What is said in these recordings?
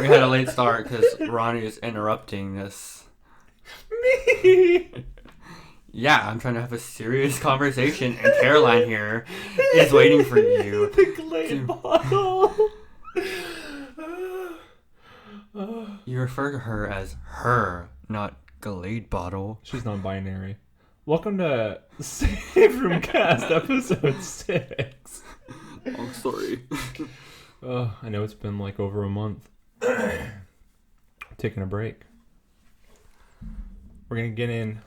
We had a late start because Ronnie is interrupting this. Me. Yeah, I'm trying to have a serious conversation, and Caroline here is waiting for you. The Glade bottle. You refer to her as her, not Glade bottle. She's non-binary. Welcome to Save Room Cast, episode 6. Oh, sorry. I know it's been like over a month. Taking a break. We're going to get in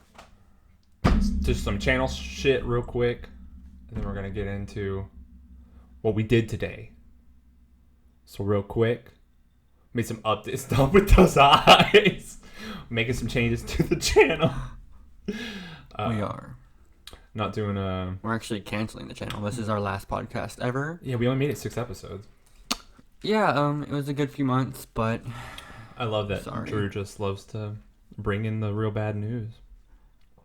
just some channel shit real quick. And then we're going to get into what we did today. So real quick, made some updates stuff with those eyes. Making some changes to the channel. We are. Not doing We're actually canceling the channel. This is our last podcast ever. Yeah, we only made it 6 episodes. Yeah, it was a good few months, but... I love that Drew just loves to bring in the real bad news.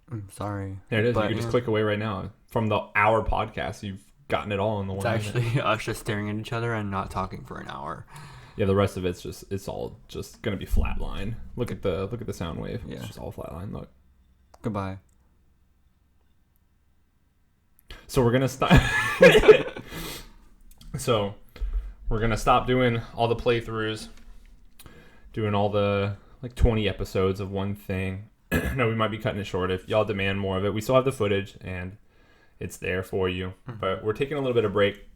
I'm sorry. There it is. But, you can just click away right now. From the hour podcast, you've gotten it all in the one It's minute. actually us just staring at each other and not talking for an hour. Yeah, the rest of it's all just gonna be flatline. Look at the sound wave. Yeah. It's just all flatline. Look. Goodbye. So we're gonna stop. So we're gonna stop doing all the playthroughs, doing all the like 20 episodes of one thing. No, we might be cutting it short if y'all demand more of it. We still have the footage and it's there for you, but we're taking a little bit of break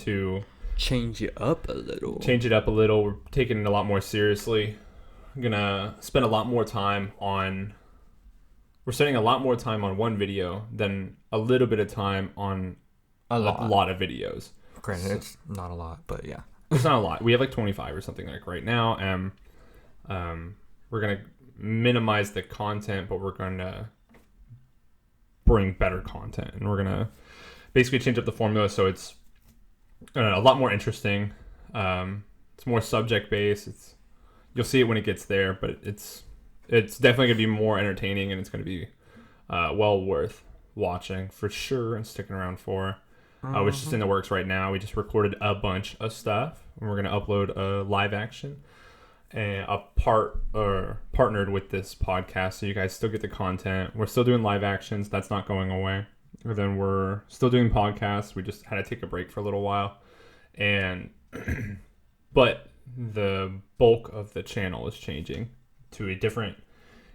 to Change it up a little. change it up a little. We're taking it a lot more seriously. I'm gonna spend a lot more time on. We're spending a lot more time on one video than a little bit of time on a lot of videos. Granted, it's not a lot, but yeah. It's not a lot. We have like 25 or something like right now, and we're gonna minimize the content, but we're gonna bring better content, and we're gonna basically change up the formula so it's a lot more interesting. It's more subject based. You'll see it when it gets there, but it's definitely gonna be more entertaining, and it's gonna be well worth watching for sure and sticking around for. Which is in the works right now. We just recorded a bunch of stuff, and we're gonna upload a live action and partnered with this podcast, so you guys still get the content. We're still doing live actions. That's not going away. And then we're still doing podcasts. We just had to take a break for a little while, and but the bulk of the channel is changing to a different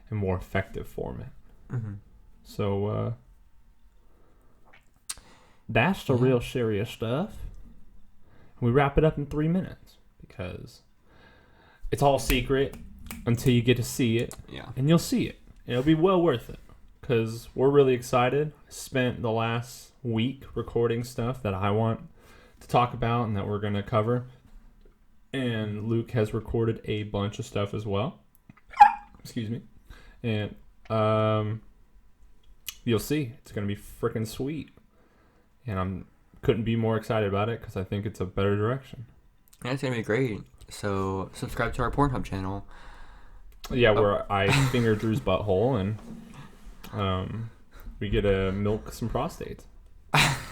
and more effective format. So that's the real serious stuff. We wrap it up in 3 minutes because it's all secret until you get to see it. Yeah. And you'll see it. It'll be well worth it because we're really excited. I spent the last week recording stuff that I want to talk about and that we're going to cover. And Luke has recorded a bunch of stuff as well. Excuse me. And you'll see. It's going to be freaking sweet. And couldn't be more excited about it because I think it's a better direction. Yeah, it's going to be great. So subscribe to our Pornhub channel. Yeah, where I finger Drew's butthole and we get to milk some prostates.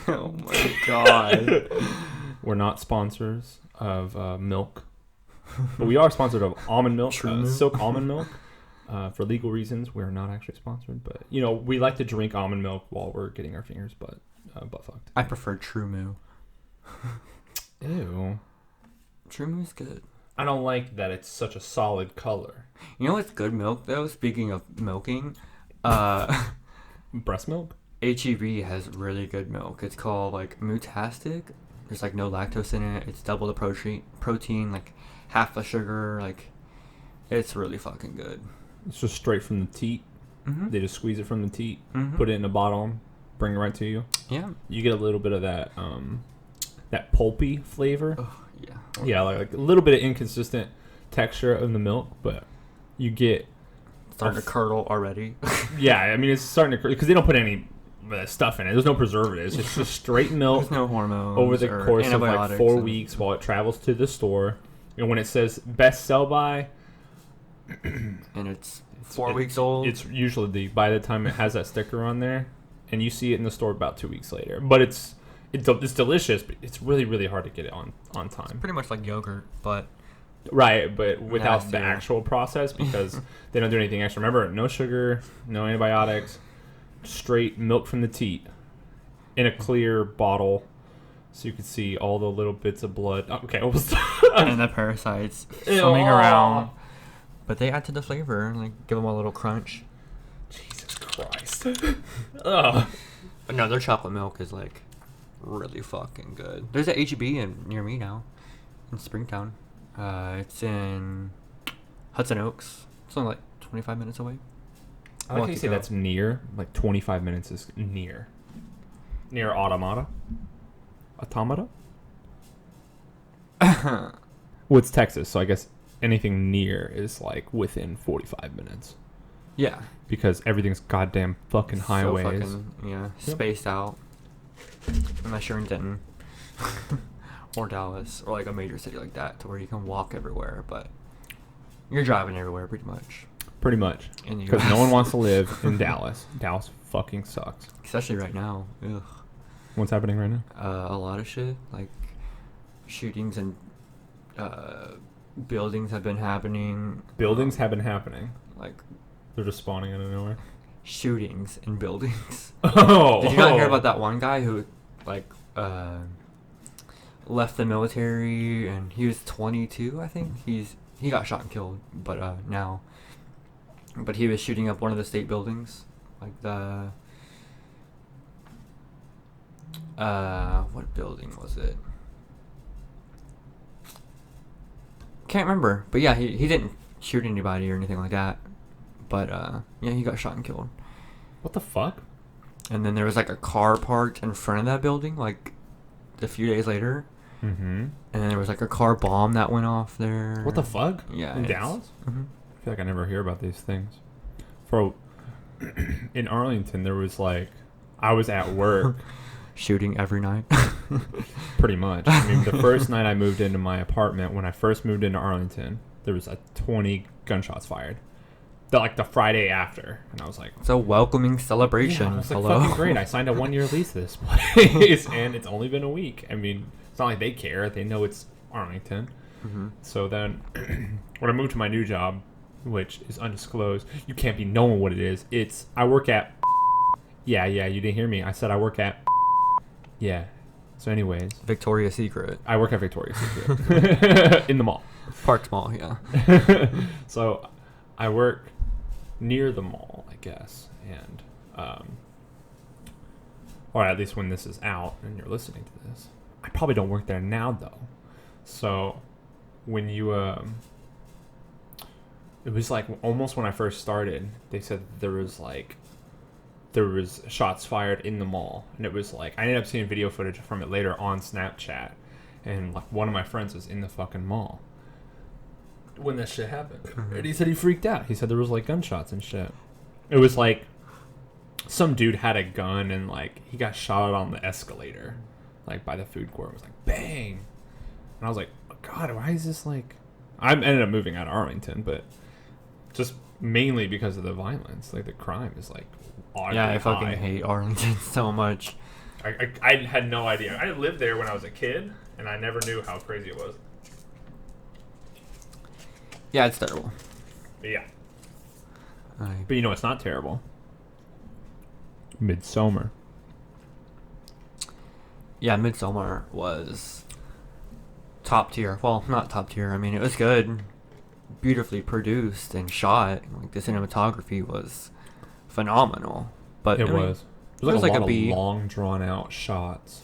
Oh my god. We're not sponsors of milk, but we are sponsored of almond milk, Silk almond milk. For legal reasons, we're not actually sponsored, but we like to drink almond milk while we're getting our fingers butt fucked. I prefer True Moo. Ew. True Moo's good. I don't like that it's such a solid color. You know what's good milk though? Speaking of milking, Breast milk? HEB has really good milk. It's called like Mootastic. There's like no lactose in it. It's double the protein, like half the sugar. Like it's really fucking good. It's just straight from the teat. Mm-hmm. They just squeeze it from the teat, Mm-hmm. put it in a bottle, bring it right to you. Yeah. You get a little bit of that that pulpy flavor. Oh, yeah. Yeah, like a little bit of inconsistent texture of the milk, but you get Starting to curdle already. Yeah, I mean it's starting to because they don't put any stuff in it. There's no preservatives. It's just straight milk. There's no hormones over the course of like 4 and... weeks while it travels to the store. And when it says best sell by, and it's 4 weeks old. It's usually by the time it has that sticker on there, and you see it in the store about 2 weeks later. But it's delicious, but it's really, really hard to get it on time. It's pretty much like yogurt, but Right, but without the Nasty. actual process because they don't do anything extra. Remember, no sugar, no antibiotics, straight milk from the teat in a clear bottle, so you could see all the little bits of blood. Oh, okay, almost. And the parasites swimming around. But they add to the flavor, like give them a little crunch. Jesus Christ. Ugh. But no, their chocolate milk is like really fucking good. There's a HEB near me now, in Springtown. It's in Hudson Oaks. It's only like 25 minutes away. I like how you say that's near. Like 25 minutes is near. Near Automata? Automata? Well, it's Texas, so I guess anything near is like within 45 minutes. Yeah. Because everything's goddamn fucking highways. So fucking, yeah, spaced out. Unless you're in Denton. Or Dallas. Or like a major city like that to where you can walk everywhere. But you're driving everywhere pretty much. Pretty much. In the Because US. no one wants to live in Dallas. Dallas fucking sucks. Especially right now. Ugh. What's happening right now? A lot of shit. Like shootings and buildings have been happening. Buildings have been happening. Like They're just spawning out of nowhere. shootings in buildings. Oh. Did you not hear about that one guy who like left the military and he was 22, I think. He got shot and killed, but he was shooting up one of the state buildings, like the what building was it? Can't remember, but yeah, he didn't shoot anybody or anything like that, but yeah, he got shot and killed. What the fuck? And then there was like a car parked in front of that building, like a few days later. Mm-hmm. And then there was like a car bomb that went off there. What the fuck? Yeah. In Dallas? Mm-hmm. I feel like I never hear about these things. In Arlington, there was like, I was at work. Shooting every night. Pretty much. I mean, the first night I moved into my apartment, when I first moved into Arlington, there was 20 gunshots fired. Like the Friday after, and I was like, It's a welcoming celebration. yeah, I was like, Hello. fucking great. I signed a 1-year lease to this place, and it's only been a week. I mean, it's not like they care. They know it's Arlington. Mm-hmm. So then, when I moved to my new job, which is undisclosed, you can't be knowing what it is. I work at. Yeah, you didn't hear me. I said I work at. Yeah. So, anyways, Victoria's Secret. I work at Victoria's Secret in the mall. Parks Mall, yeah. So, I work near the mall, I guess, and or at least when this is out and you're listening to this. I probably don't work there now though. So when you it was like almost when I first started, they said there was shots fired in the mall, and it was like I ended up seeing video footage from it later on Snapchat, and like one of my friends was in the fucking mall when that shit happened. Mm-hmm. And he said he freaked out. He said there was like gunshots and shit. It was like some dude had a gun and like he got shot on the escalator, like by the food court. It was like bang, and I was like, oh, God, why is this like? I ended up moving out of Arlington, but just mainly because of the violence. Like the crime is like oddly Yeah, I fucking high. hate Arlington so much. I had no idea. I lived there when I was a kid, and I never knew how crazy it was. Yeah, it's terrible. But yeah. But you know it's not terrible? Midsommar. Yeah, Midsommar was top tier. Well, not top tier. I mean, it was good. Beautifully produced and shot. Like, the cinematography was phenomenal. But It I mean, was. It was was like like a a lot B. of long, drawn-out shots.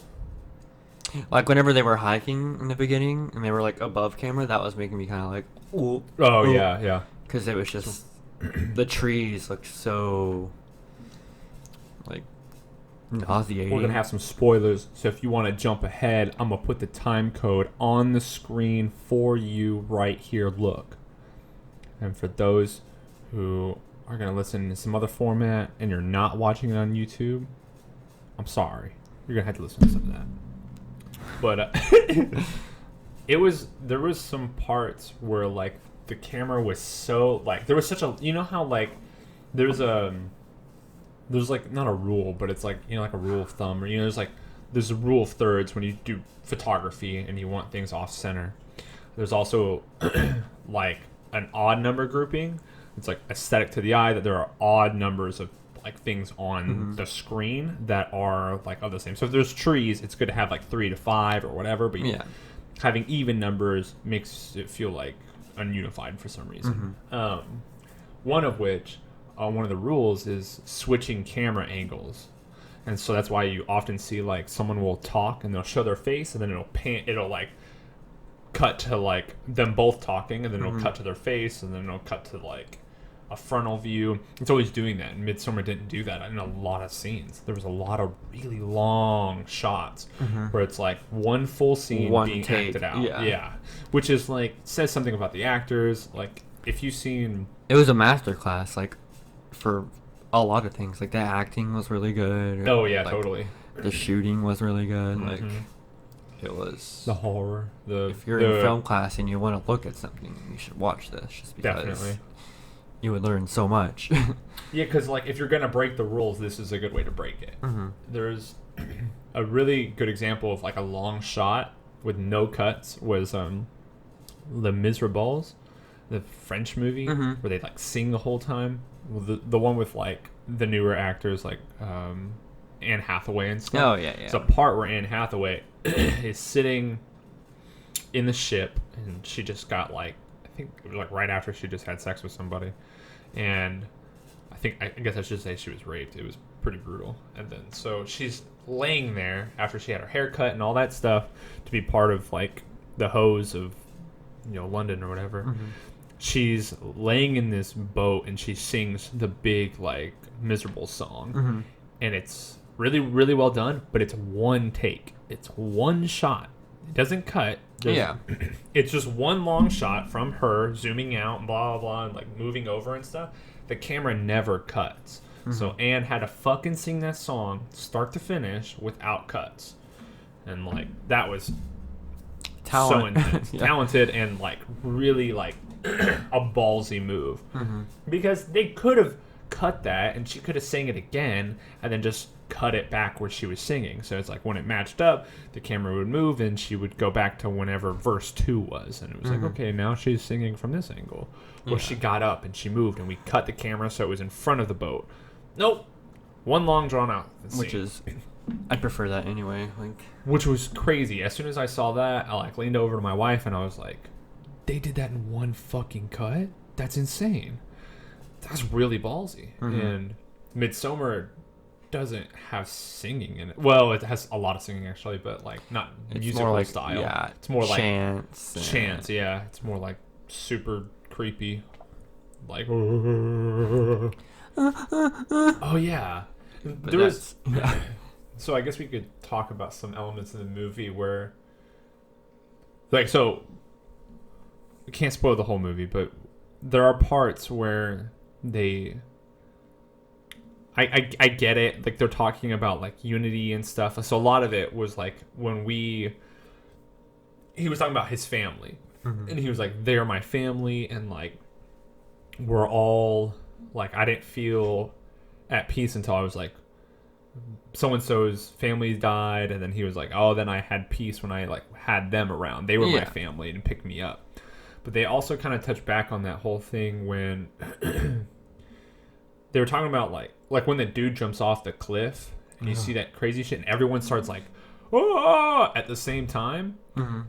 like whenever they were hiking in the beginning and they were like above camera, that was making me kind of like, ooh. Oh, Ooh. yeah. Because it was just the trees looked so like nauseating. We're going to have some spoilers, so if you want to jump ahead, I'm going to put the time code on the screen for you right here. Look. And for those who are going to listen in some other format and you're not watching it on YouTube, I'm sorry. You're going to have to listen to some of that. But there was some parts where like the camera was so like there was such a, you know how like there's like not a rule, but it's like, you know, like a rule of thumb, or, you know, there's a rule of thirds when you do photography and you want things off center. There's also like an odd number grouping. It's like aesthetic to the eye that there are odd numbers of like things on the screen that are like of the same. So if there's trees, it's good to have like 3 to 5 or whatever. But having even numbers makes it feel like ununified for some reason. One of which, one of the rules is switching camera angles. And so that's why you often see like someone will talk and they'll show their face and then it'll like cut to like them both talking and then it'll cut to their face and then it'll cut to like a frontal view. It's always doing that. And Midsommar didn't do that in a lot of scenes. There was a lot of really long shots where it's like one full scene being take, acted out. Yeah. Which is like, says something about the actors. Like if you've seen... It was a masterclass, like, for a lot of things. Like, the acting was really good. Oh, yeah, like, totally. The shooting was really good. Like, it was... The horror. If you're in film class and you want to look at something, you should watch this. Just because definitely. You would learn so much. Yeah, because, like, if you're going to break the rules, this is a good way to break it. There's a really good example of, like, a long shot with no cuts was Les Miserables, the French movie, where they, like, sing the whole time. Well, the one with, like, the newer actors, like Anne Hathaway and stuff. Oh, yeah. It's a part where Anne Hathaway is sitting in the ship, and she just got, like, I think it was, like, right after she just had sex with somebody. And I guess I should say she was raped. It was pretty brutal. And then, so she's laying there after she had her hair cut and all that stuff to be part of, like, the hose of, London or whatever. She's laying in this boat and she sings the big, like, miserable song. And it's really, really well done, but it's one take. It's one shot. It doesn't cut. It's just one long shot from her zooming out and blah, blah, blah, and, like, moving over and stuff. The camera never cuts. So Anne had to fucking sing that song start to finish without cuts. And, like, that was so intense. Talented and, like, really, like, a ballsy move. Because they could have cut that and she could have sang it again and then just cut it back where she was singing. So it's like when it matched up, the camera would move and she would go back to whenever verse 2 was. And it was like, okay, now she's singing from this angle. Or she got up and she moved and we cut the camera so it was in front of the boat. Nope. One long drawn out scene. Which is... I prefer that anyway. Which was crazy. As soon as I saw that, I, like, leaned over to my wife and I was like, they did that in one fucking cut? That's insane. That's really ballsy. And Midsommar doesn't have singing in it. Well, it has a lot of singing actually, but, like, not it's musical more like, style. Yeah, it's more like chants. Yeah, it's more like super creepy. Like, oh yeah, there was. So I guess we could talk about some elements in the movie where, like, so we can't spoil the whole movie, but there are parts where they. I get it. Like, they're talking about, like, unity and stuff. So a lot of it was, like, when he was talking about his family. And he was like, they're my family. And, like, we're all, like, I didn't feel at peace until I was like, so-and-so's family died. And then he was like, oh, then I had peace when I, like, had them around. They were my family and picked me up. But they also kind of touched back on that whole thing when... They were talking about, like when the dude jumps off the cliff and you see that crazy shit and everyone starts, like, oh, at the same time.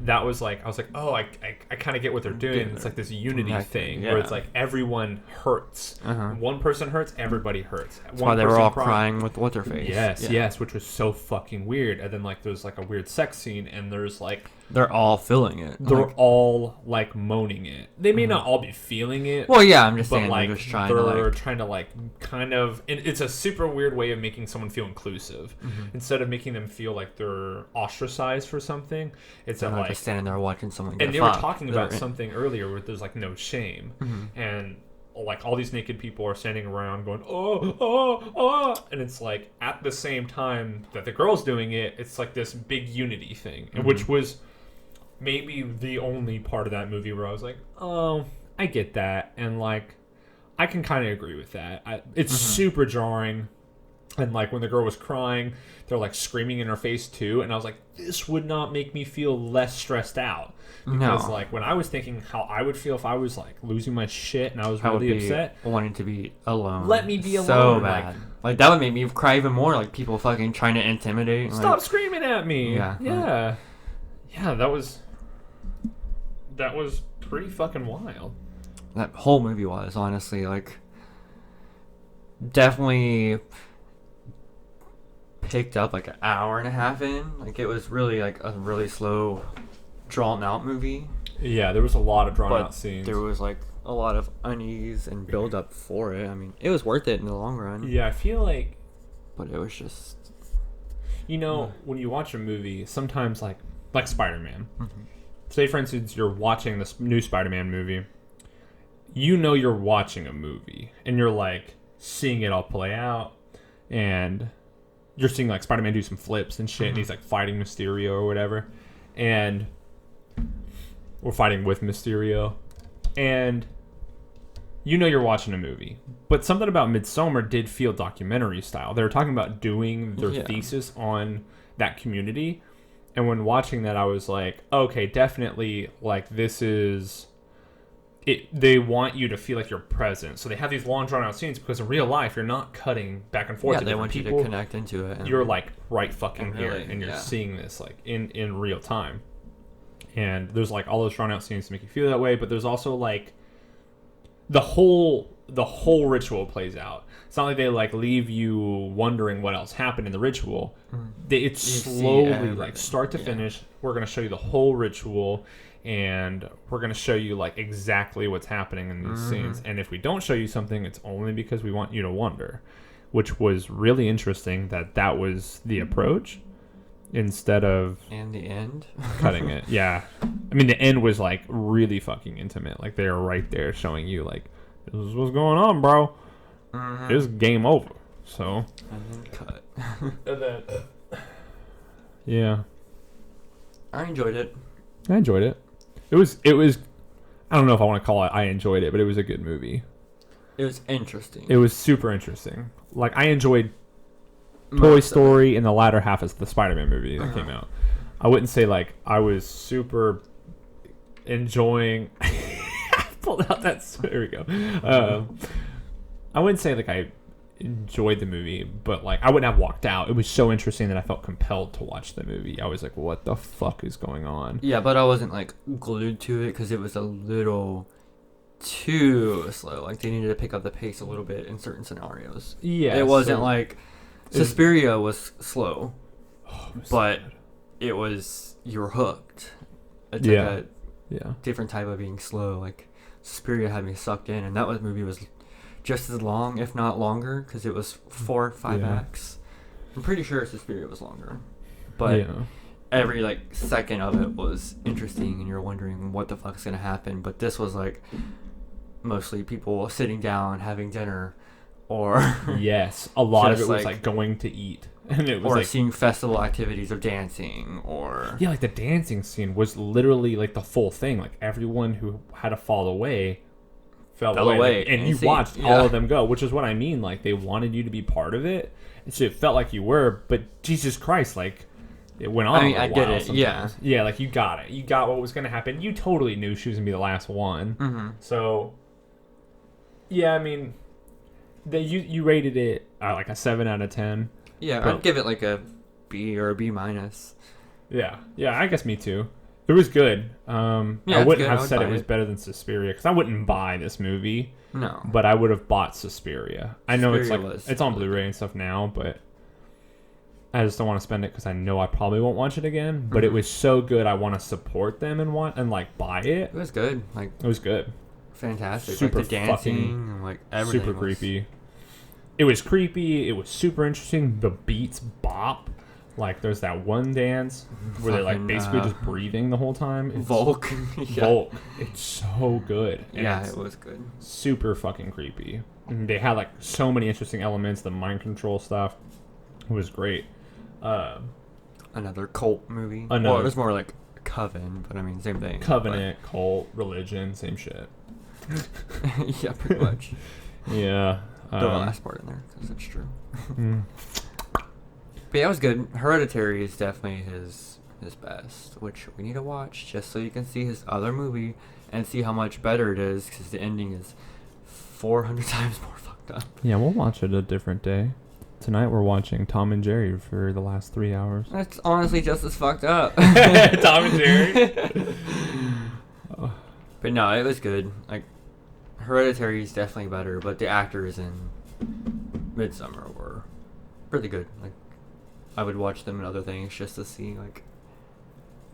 That was, like, I was like, oh, I kind of get what they're doing. It's like this unity thing where it's like everyone hurts. One person hurts, everybody hurts. That's why they were all crying with what's her face. Yes, which was so fucking weird. And then, like, there's, like, a weird sex scene and there's, like, they're all feeling it. They're all, like, moaning it. They may not all be feeling it. Well, yeah, I'm just saying, like, they're just trying to, like, kind of... It's a super weird way of making someone feel inclusive. Instead of making them feel like they're ostracized for something, it's they're like... just standing there watching someone get And they were talking about something earlier where there's, like, no shame. And, like, all these naked people are standing around going, oh. And it's, like, at the same time that the girl's doing it, it's, like, this big unity thing. Which was... maybe the only part of that movie where I was like, oh, I get that. And, like, I can kind of agree with that. It's super jarring. And like when the girl was crying, they're like screaming in her face too. And I was like, this would not make me feel less stressed out. Because like when I was thinking how I would feel if I was like losing my shit and I was really upset. Wanting to be alone. Let me be alone. So bad. Like that would make me cry even more. Like people fucking trying to intimidate. Stop screaming at me. Yeah. Yeah. Yeah, that was pretty fucking wild. That whole movie was, honestly, like, definitely picked up like an hour and a half in. Like it was really like a really slow, drawn out movie. Yeah, there was a lot of drawn out scenes. There was like a lot of unease and build up for it. I mean, it was worth it in the long run. Yeah, I feel like, but it was just, when you watch a movie, sometimes like Spider-Man. Mm-hmm. Say for instance, you're watching this new Spider-Man movie. You're watching a movie, and you're like seeing it all play out, and you're seeing like Spider-Man do some flips and shit, and he's like fighting Mysterio or whatever, and we're fighting with Mysterio, and you're watching a movie. But something about Midsommar did feel documentary style. They were talking about doing their thesis on that community, and when watching that, I was like, okay, definitely, like this is. They want you to feel like you're present. So they have these long drawn out scenes because in real life you're not cutting back and forth. Yeah, to they want people. you to connect into it. You're like right fucking here, really, and you're seeing this like in real time. And there's like all those drawn out scenes to make you feel that way, but there's also like the whole ritual plays out. It's not like they like leave you wondering what else happened in the ritual. It's slowly like start to finish. We're gonna show you the whole ritual. And we're going to show you like exactly what's happening in these scenes. And if we don't show you something, it's only because we want you to wonder, which was really interesting that was the approach instead of... And the end? Cutting it. Yeah. I mean, the end was like really fucking intimate. Like they were right there showing you like, this is what's going on, bro. It's game over. So... And then cut. And then... Yeah. I enjoyed it. I enjoyed it. It was. I don't know if I want to call it. I enjoyed it, but it was a good movie. It was interesting. It was super interesting. Like I enjoyed Toy Story in the latter half of the Spider-Man movie that came out. I wouldn't say like I was super enjoying. I pulled out that. There we go. I wouldn't say like I enjoyed the movie, but like I wouldn't have walked out. It was so interesting that I felt compelled to watch the movie. I was like, what the fuck is going on? Yeah, but I wasn't like glued to it because it was a little too slow. Like they needed to pick up the pace a little bit in certain scenarios. Yeah, it wasn't like Suspiria was slow, but it was, you were hooked. It's like a different type of being slow. Like Suspiria had me sucked in, and that movie was just as long, if not longer, because it was 4 or 5 acts. I'm pretty sure Suspiria was longer, but every like second of it was interesting, and you're wondering what the fuck is gonna happen. But this was like mostly people sitting down having dinner, or a lot of it was like going to eat, and it was or like seeing festival activities of dancing, or like the dancing scene was literally like the full thing. Like everyone who had to fall away. Fell away. Like, and you watched all of them go, which is what I mean. Like they wanted you to be part of it, and so it felt like you were. But Jesus Christ, like it went on. I mean, I get it. Sometimes. Yeah. Like you got it. You got what was going to happen. You totally knew she was gonna be the last one. Mm-hmm. So, yeah, I mean, you rated it like a 7 out of 10. Yeah, I'd give it like a B or a B minus. Yeah, I guess me too. It was good. I wouldn't have said it was better than Suspiria because I wouldn't buy this movie. No, but I would have bought Suspiria. I know it's like it's on Blu-ray and stuff now, but I just don't want to spend it because I know I probably won't watch it again. But it was so good, I want to support them and like buy it. It was good. Like it was good. Fantastic. Super like the dancing and like everything. Super creepy. It was creepy. It was super interesting. The beats bop. Like, there's that one dance where they're, like, basically just breathing the whole time. Volk. Volk. It's so good. And it was good. Super fucking creepy. And they had, like, so many interesting elements. The mind control stuff was great. Another cult movie. Well, it was more like Coven, but I mean, same thing. Covenant, cult, religion, same shit. Yeah, pretty much. Yeah. The last part in there, because it's true. Mm. But yeah, it was good. Hereditary is definitely his best, which we need to watch just so you can see his other movie and see how much better it is, because the ending is 400 times more fucked up. Yeah, we'll watch it a different day. Tonight we're watching Tom and Jerry for the last 3 hours. It's honestly just as fucked up. Tom and Jerry? But no, it was good. Like, Hereditary is definitely better, but the actors in Midsommar were really good. Like, I would watch them in other things just to see, like,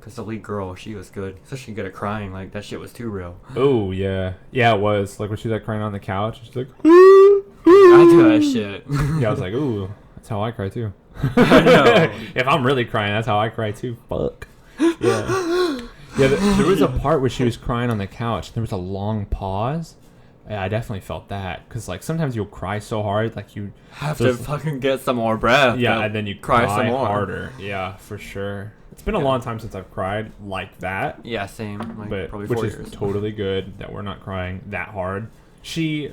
because the lead girl, she was good. Especially good at crying. Like, that shit was too real. Oh, yeah. Yeah, it was. Like, when she's, like, crying on the couch, she's like, I do that shit. yeah, I was like, ooh, that's how I cry, too. I know. If I'm really crying, that's how I cry, too. Fuck. Yeah. Yeah, there was a part where she was crying on the couch. There was a long pause. Yeah, I definitely felt that. Because, like, sometimes you'll cry so hard, like, you have to fucking get some more breath. Yeah, and then you cry some more. Harder. Yeah, for sure. It's been a long time since I've cried like that. Yeah, same. Like, but probably which 4 is years. Totally good that we're not crying that hard. She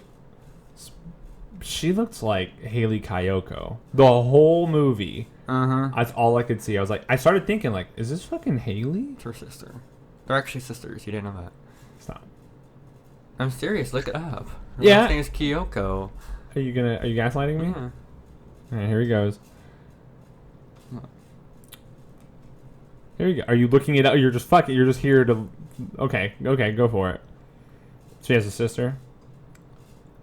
looked like Haley Kiyoko the whole movie. That's all I could see. I was like, I started thinking, like, is this fucking Haley? It's her sister. They're actually sisters. You didn't know that? Stop. I'm serious. Look it up. Her Yeah. last name is Kyoko. Are you gaslighting me? Yeah. All right, here he goes. Here you go. Are you looking it up? You're just fucking. You're just here to. Okay, go for it. She has a sister.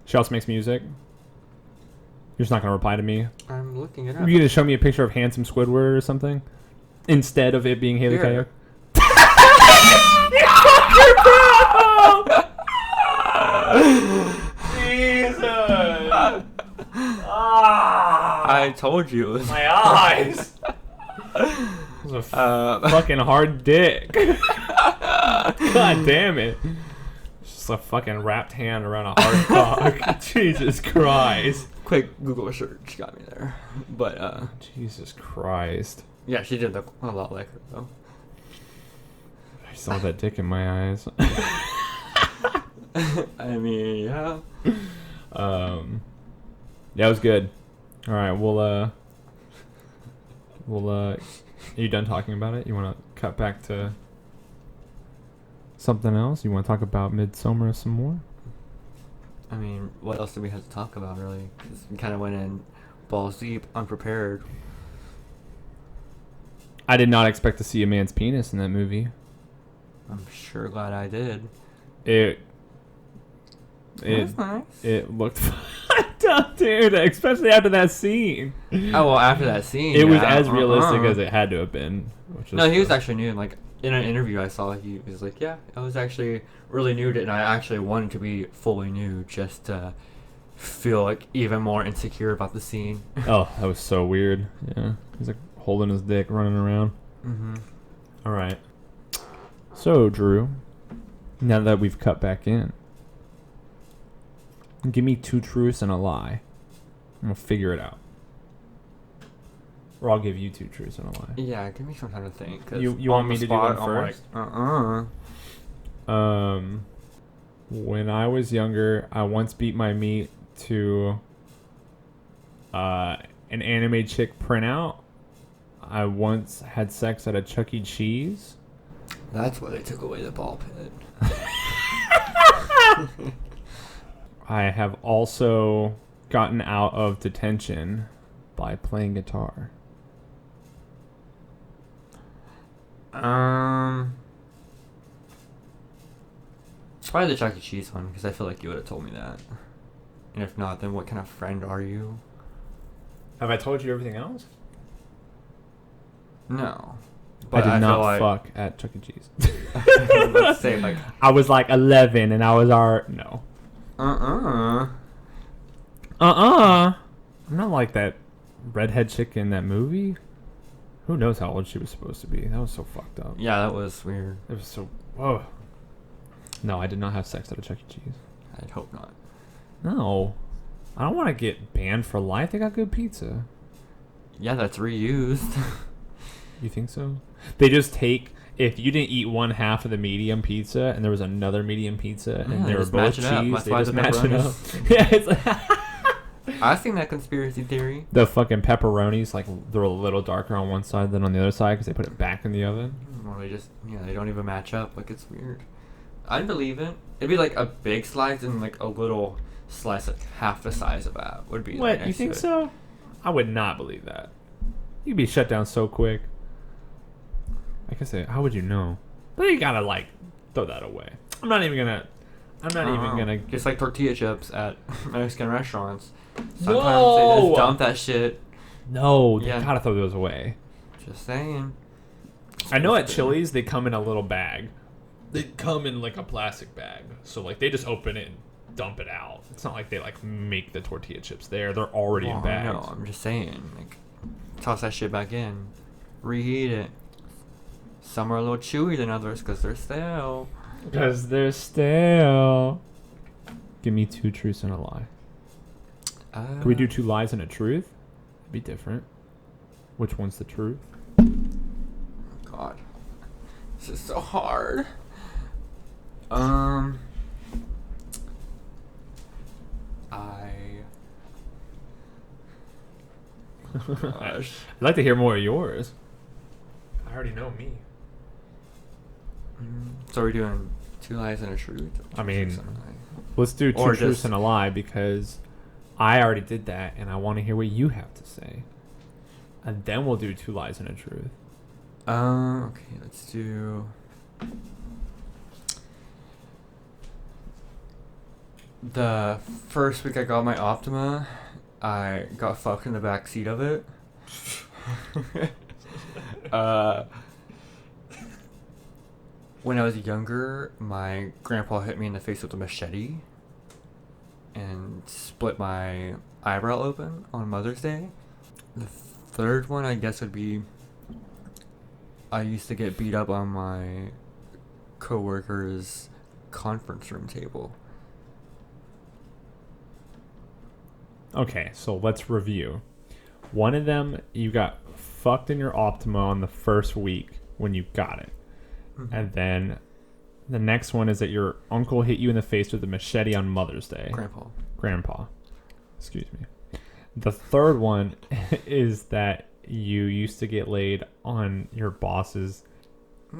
She also makes music. You're just not gonna reply to me. I'm looking it up. Are you gonna show me a picture of handsome Squidward or something instead of it being Haley Kiyoko? Jesus! I told you. It was My eyes. It was a fucking hard dick. God damn it. Just a fucking wrapped hand around a hard cock. Jesus Christ. Quick Google search got me there. But, Jesus Christ. yeah, she did look a lot like her, though. I saw that dick in my eyes. I mean, yeah. Yeah, it was good. All right, we'll are you done talking about it? You want to cut back to something else? You want to talk about Midsommar some more? I mean, what else do we have to talk about, really? Because we kind of went in balls deep, unprepared. I did not expect to see a man's penis in that movie. I'm sure glad I did. It was nice. It looked fucked up, dude, especially after that scene. Oh, well, after that scene, It was as realistic as it had to have been. No, he was actually nude. Like, in an interview I saw, he was like, yeah, I was actually really nude, and I actually wanted to be fully nude just to feel, like, even more insecure about the scene. Oh, that was so weird. Yeah. He's, like, holding his dick, running around. Mm-hmm. All right. So, Drew, now that we've cut back in, give me 2 truths and a lie. I'm going to figure it out. Or I'll give you 2 truths and a lie. Yeah, give me some time to think. 'Cause You want me to do them I'm first? like, When I was younger, I once beat my meat to an anime chick printout. I once had sex at a Chuck E. Cheese. That's why they took away the ball pit. I have also gotten out of detention by playing guitar. Probably the Chuck E. Cheese one, because I feel like you would have told me that. And if not, then what kind of friend are you? Have I told you everything else? No. I did feel not like, fuck at Chuck E. Cheese. Let's say, like, I was like 11 and I was no. I'm not like that redhead chick in that movie. Who knows how old she was supposed to be? That was so fucked up. Yeah, that was weird. It was so. Whoa. No, I did not have sex at a Chuck E. Cheese. I'd hope not. No. I don't want to get banned for life. They got good pizza. Yeah, that's reused. You think so? They just take. If you didn't eat one half of the medium pizza and there was another medium pizza and they were both cheese, That's they why just the match it up. pepperonis- Yeah, it's like I've seen that conspiracy theory. The fucking pepperonis, like, they're a little darker on one side than on the other side because they put it back in the oven. Or they just, they don't even match up. Like, it's weird. I'd believe it. It'd be like a big slice and like a little slice, like half the size of that would be. What, like, you think so? I would not believe that. You'd be shut down so quick. Like I say, how would you know? But you gotta, like, throw that away. I'm not even gonna. Just like tortilla chips at Mexican restaurants. Sometimes they Whoa! just dump that shit. No, you Yeah. gotta throw those away. Just saying. I know at Chili's they come in a little bag. They come in like a plastic bag, so like they just open it and dump it out. It's not like they like make the tortilla chips there; they're already in bags. No, I'm just saying, like, toss that shit back in, reheat it. Some are a little chewier than others because they're stale. Because they're stale. Give me 2 truths and a lie. Can we do 2 lies and a truth? It'd be different. Which one's the truth? God, this is so hard. Gosh. I'd like to hear more of yours. I already know me. So we're doing 2 lies and a truth. I mean, Truth and a lie. Let's do 2 Or truths just- and a lie because I already did that and I want to hear what you have to say. And then we'll do 2 lies and a truth. Okay, let's do. The first week I got my Optima, I got fucked in the back seat of it. When I was younger, my grandpa hit me in the face with a machete and split my eyebrow open on Mother's Day. The third one, I guess, would be I used to get beat up on my coworker's conference room table. Okay, so let's review. One of them, you got fucked in your Optima on the first week when you got it. Mm-hmm. And then the next one is that your uncle hit you in the face with a machete on Mother's Day. Grandpa. Excuse me. The third one is that you used to get laid on your boss's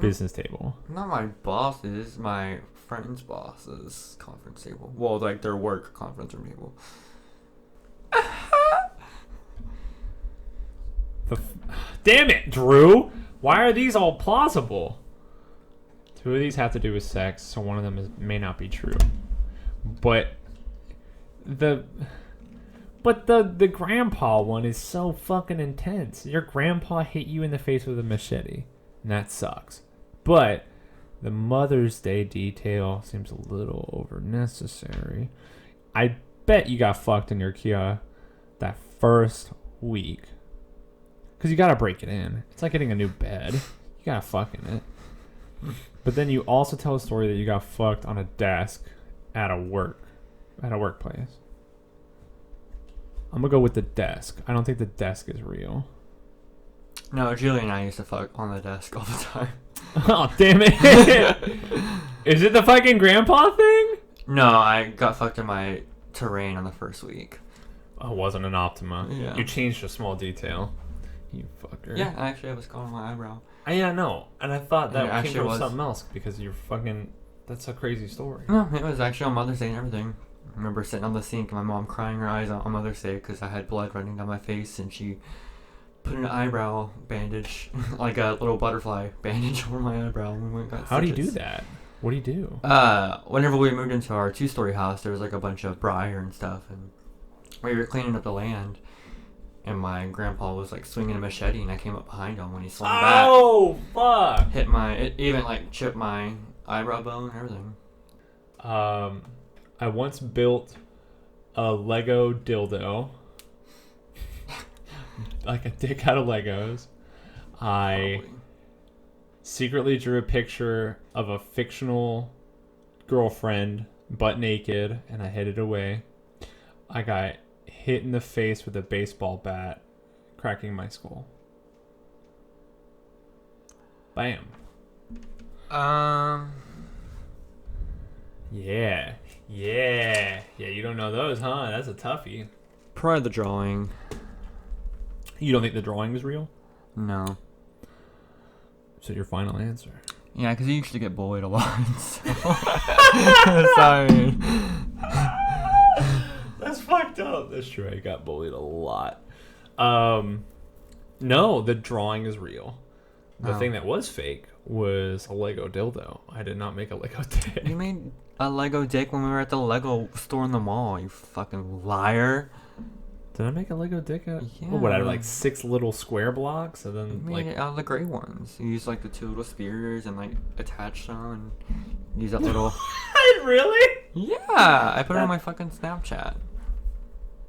business table. Not my boss's, my friend's boss's conference table. Well, like their work conference room table. Damn it, Drew! Why are these all plausible? 2 of these have to do with sex, so one of them may not be true. But the grandpa one is so fucking intense. Your grandpa hit you in the face with a machete, and that sucks. But the Mother's Day detail seems a little over necessary. I bet you got fucked in your Kia that first week. Because you gotta break it in. It's like getting a new bed. You gotta fuck in it. But then you also tell a story that you got fucked on a desk at a workplace. I'm gonna go with the desk. I don't think the desk is real. No, Julie and I used to fuck on the desk all the time. Oh, damn it. Is it the fucking grandpa thing? No, I got fucked in my Terrain on the first week. Oh, it wasn't an Optima. Yeah. You changed a small detail. You fucker. Yeah, actually I was caught on my eyebrow. Yeah, no. And I thought that It came actually from was. something else because you're fucking... That's a crazy story. No, it was actually on Mother's Day and everything. I remember sitting on the sink and my mom crying her eyes out on Mother's Day because I had blood running down my face and she put an eyebrow bandage, like a little butterfly bandage over my eyebrow. And we got How do you stitches. do that? What do you do? Whenever we moved into our 2-story house, there was like a bunch of briar and stuff, and we were cleaning up the land, and my grandpa was like swinging a machete, and I came up behind him when he swung back. Oh, fuck! It even like chipped my eyebrow bone and everything. I once built a Lego dildo. Like a dick out of Legos. I Probably. secretly drew a picture of a fictional girlfriend butt naked and I hid it away. I got hit in the face with a baseball bat, cracking my skull. Bam. Yeah, you don't know those, huh? That's a toughie. Probably the drawing. You don't think the drawing is real? No. So your final answer? Yeah, because you used to get bullied a lot. So. Sorry. That's fucked up. That's true. I got bullied a lot. No, the drawing is real. The thing that was fake was a Lego dildo. I did not make a Lego dick. You made a Lego dick when we were at the Lego store in the mall, you fucking liar. Did I make a Lego dick? Yeah. What, out of like 6 little square blocks? And then You made it out of the gray ones. You used like the 2 little spears and like attach them and use that little... Really? Yeah, I put it on my fucking Snapchat.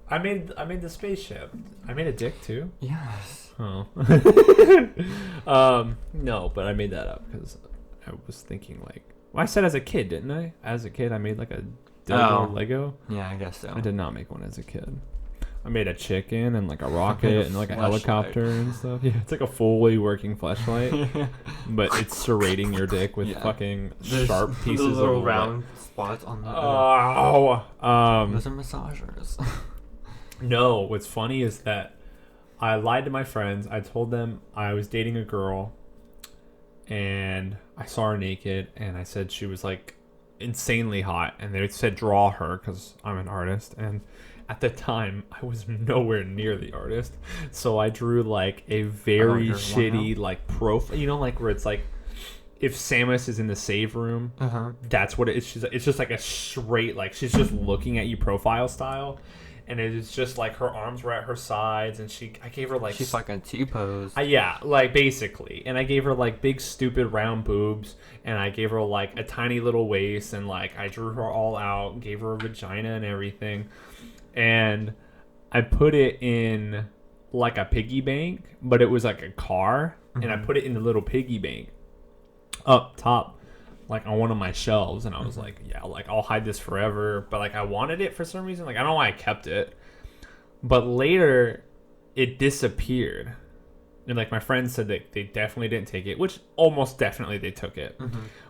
I made the spaceship. I made a dick too. Yes. Oh. No, but I made that up because I was thinking like, well, I said as a kid, didn't I? As a kid, I made like a dildo Lego. Yeah, I guess so. I did not make one as a kid. I made a chicken and like a rocket and like a helicopter and stuff. Yeah, it's like a fully working fleshlight, but it's serrating your dick with fucking sharp pieces of little round spots on the. Those are massagers. No, what's funny is that I lied to my friends. I told them I was dating a girl, and I saw her naked, and I said she was like insanely hot, and they said draw her because I'm an artist, and at the time I was nowhere near the artist, so I drew like a very shitty like profile, you know, like where it's like if Samus is in the save room, that's what it is. It's just like a straight, like she's just looking at you profile style. And it is just like her arms were at her sides, and I gave her like... She fucking T-posed. Yeah, like basically. And I gave her like big stupid round boobs, and I gave her like a tiny little waist, and like I drew her all out, gave her a vagina and everything. And I put it in like a piggy bank, but it was like a car, and I put it in the little piggy bank up top, like on one of my shelves, and I was like, yeah, like I'll hide this forever, but like I wanted it for some reason, like I don't know why I kept it, but later it disappeared, and like my friends said that they definitely didn't take it, which almost definitely they took it,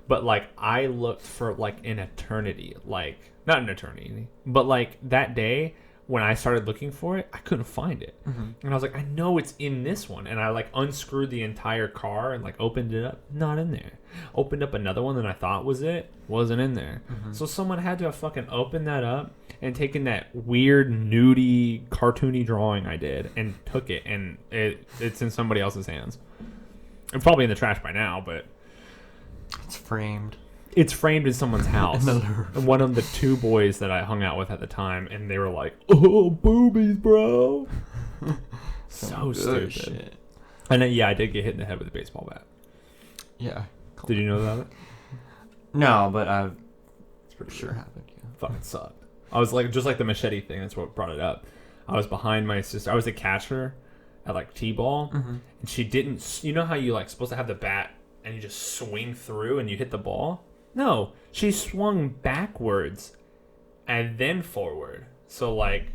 but like I looked for like an eternity, like not an eternity, but like that day when I started looking for it, I couldn't find it. And I was like, I know it's in this one. And I like unscrewed the entire car and like opened it up. Not in there. Opened up another one that I thought was it. Wasn't in there. So someone had to have fucking opened that up and taken that weird nudie cartoony drawing I did and took it, and it's in somebody else's hands. It's probably in the trash by now, but it's framed. It's framed in someone's house. One of the 2 boys that I hung out with at the time, and they were like, "Oh, boobies, bro!" So stupid. Shit. And then, yeah, I did get hit in the head with a baseball bat. Yeah. Cool. Did you know that? No, but it's pretty sure happened. Yeah. Fucking sucked. I was like, just like the machete thing. That's what brought it up. I was behind my sister. I was a catcher at like t-ball, and she didn't. You know how you like supposed to have the bat and you just swing through and you hit the ball? No, she swung backwards and then forward. So, like,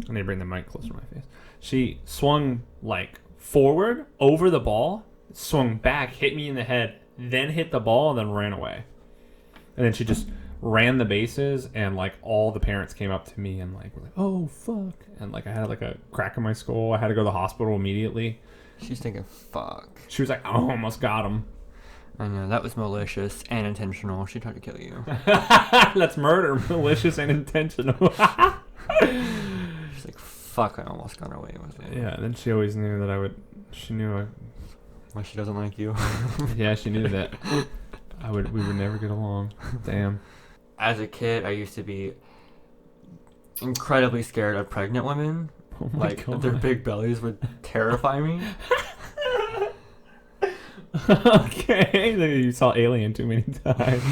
I need to bring the mic closer to my face. She swung, like, forward over the ball, swung back, hit me in the head, then hit the ball, and then ran away. And then she just ran the bases, and, like, all the parents came up to me and, like, were like, oh, fuck. And, like, I had, like, a crack in my skull. I had to go to the hospital immediately. She's thinking, fuck. She was like, I almost got him. I know, that was malicious and intentional. She tried to kill you. That's murder, malicious and intentional. She's like, fuck, I almost got away with it. Yeah, then she always knew that she knew why she doesn't like you. Yeah, she knew that we would never get along. Damn. As a kid, I used to be incredibly scared of pregnant women. Oh my God. Their big bellies would terrify me. Okay, you saw Alien too many times.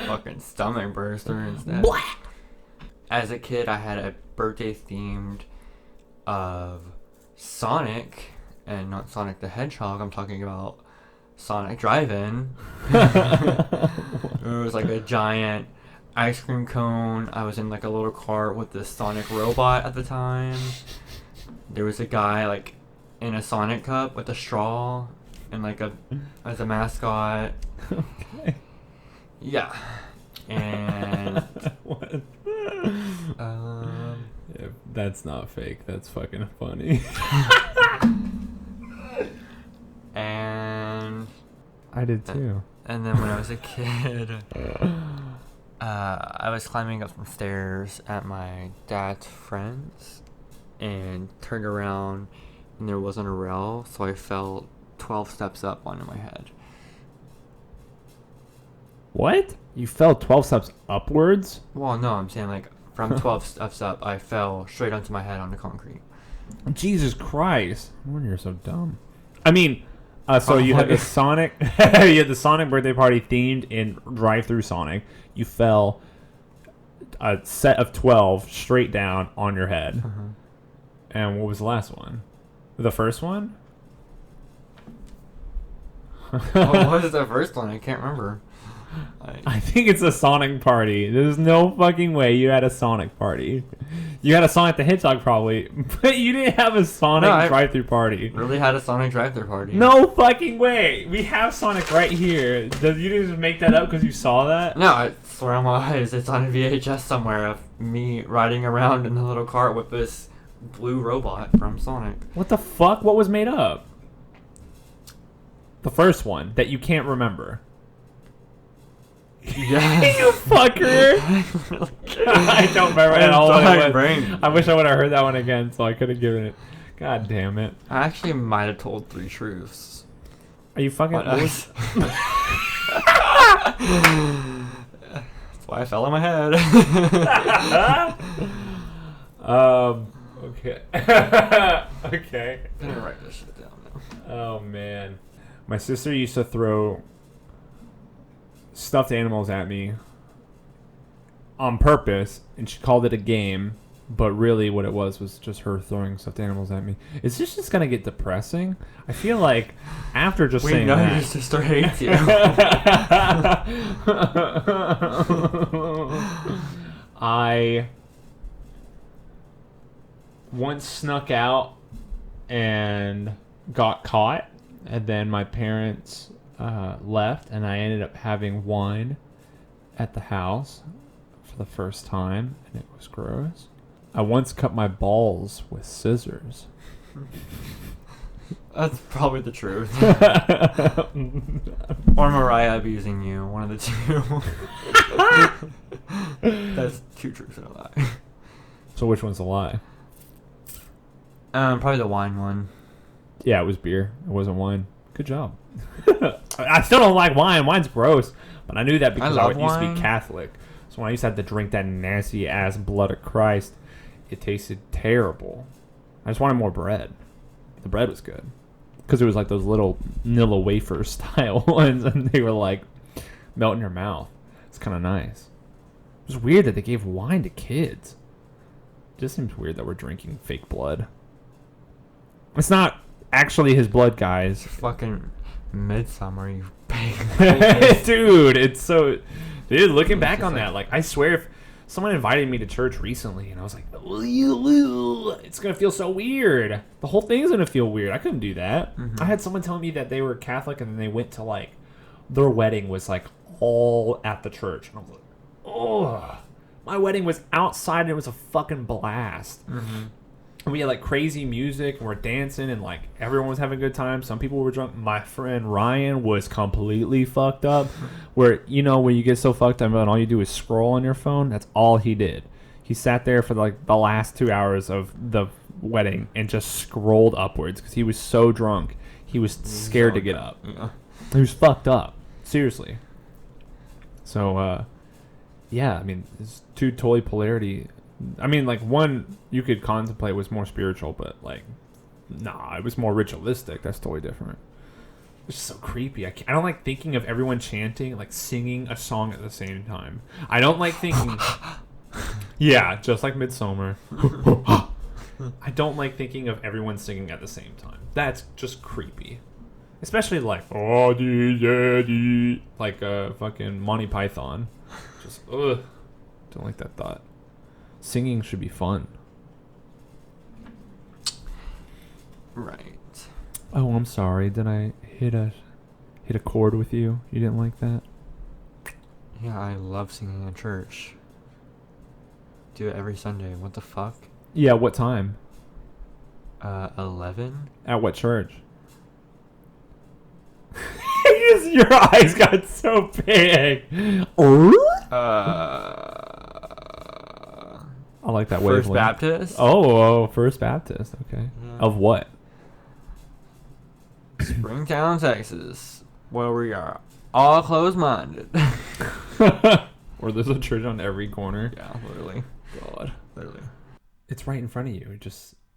Fucking stomach burster instead. As a kid, I had a birthday themed of Sonic, and not Sonic the Hedgehog. I'm talking about Sonic Drive-In. It was like a giant ice cream cone. I was in like a little cart with the Sonic robot at the time. There was a guy like in a Sonic cup with a straw. And like as a mascot. Okay. Yeah. And what? Yeah, That's not fake. That's fucking funny. And I did too. and then when I was a kid, I was climbing up some stairs at my dad's friend's and turned around and there wasn't a rail, so I fell 12 steps up onto my head. What? You fell 12 steps upwards? Well, no, I'm saying like from 12 steps up, I fell straight onto my head on the concrete. Jesus Christ. No wonder you're so dumb. I mean, so you had the Sonic you had the Sonic birthday party themed in drive-through Sonic. You fell a set of 12 straight down on your head. Uh-huh. And what was the last one? The first one? What was the first one? I can't remember. I think it's a Sonic party. There's no fucking way you had a Sonic party. You had a Sonic the Hedgehog probably, but you didn't have a Sonic drive-through party. Really had a Sonic drive-through party. No fucking way. We have Sonic right here. You didn't just make that up because you saw that? No, I swear on my eyes, it's on a VHS somewhere of me riding around in a little cart with this blue robot from Sonic. What the fuck? What was made up? The first one that you can't remember. Yeah. You fucker. I don't remember at all. I wish I would have heard that one again so I could have given it. God damn it. I actually might have told 3 truths. Are you fucking... That's why I fell on my head. Okay. Okay. I'm gonna write this shit down now. Oh, man. My sister used to throw stuffed animals at me on purpose, and she called it a game, but really what it was just her throwing stuffed animals at me. Is this just gonna get depressing? I feel like after just saying know that, your sister hates you. I once snuck out and got caught, and then my parents left, and I ended up having wine at the house for the first time, and it was gross. I once cut my balls with scissors. That's probably the truth. Or Mariah abusing you, one of the two. That's 2 truths and a lie. So which one's a lie? Probably the wine one. Yeah, it was beer. It wasn't wine. Good job. I still don't like wine. Wine's gross. But I knew that because I used to be Catholic. So when I used to have to drink that nasty ass blood of Christ, it tasted terrible. I just wanted more bread. The bread was good. Because it was like those little Nilla wafer style ones, and they were like melt in your mouth. It's kind of nice. It was weird that they gave wine to kids. It just seems weird that we're drinking fake blood. It's not actually his blood, guys. Fucking Midsommar, you pig. Dude, it's so... Dude, looking back on that, like, I swear if someone invited me to church recently, and I was like, it's going to feel so weird. The whole thing's going to feel weird. I couldn't do that. Mm-hmm. I had someone telling me that they were Catholic, and then they went to, like, their wedding was, like, all at the church. And I was like, oh. My wedding was outside, and it was a fucking blast. Mm-hmm. And we had like crazy music, and we're dancing, and like everyone was having a good time. Some people were drunk. My friend Ryan was completely fucked up. Where, you know, when you get so fucked up and all you do is scroll on your phone, that's all he did. He sat there for like the last 2 hours of the wedding and just scrolled upwards because he was so drunk. He was scared to get up. Yeah. He was fucked up. Seriously. So, yeah, I mean, it's 2 totally polarity. I mean, like, one you could contemplate was more spiritual, but, like, nah, it was more ritualistic. That's totally different. It's just so creepy. I don't like thinking of everyone chanting, like, singing a song at the same time. I don't like thinking... Yeah, just like Midsommar. I don't like thinking of everyone singing at the same time. That's just creepy. Especially, like, oh, like, fucking Monty Python. Just, ugh. Don't like that thought. Singing should be fun. Right. Oh, I'm sorry. Did I hit a chord with you? You didn't like that? Yeah, I love singing in church. Do it every Sunday. What the fuck? Yeah, what time? 11. At what church? Your eyes got so big. I like that First wavelength. Baptist. Oh, First Baptist. Okay. Yeah. Of what? Springtown, Texas, where we are all closed-minded. Or there's a church on every corner. Yeah, literally. God. Literally. It's right in front of you.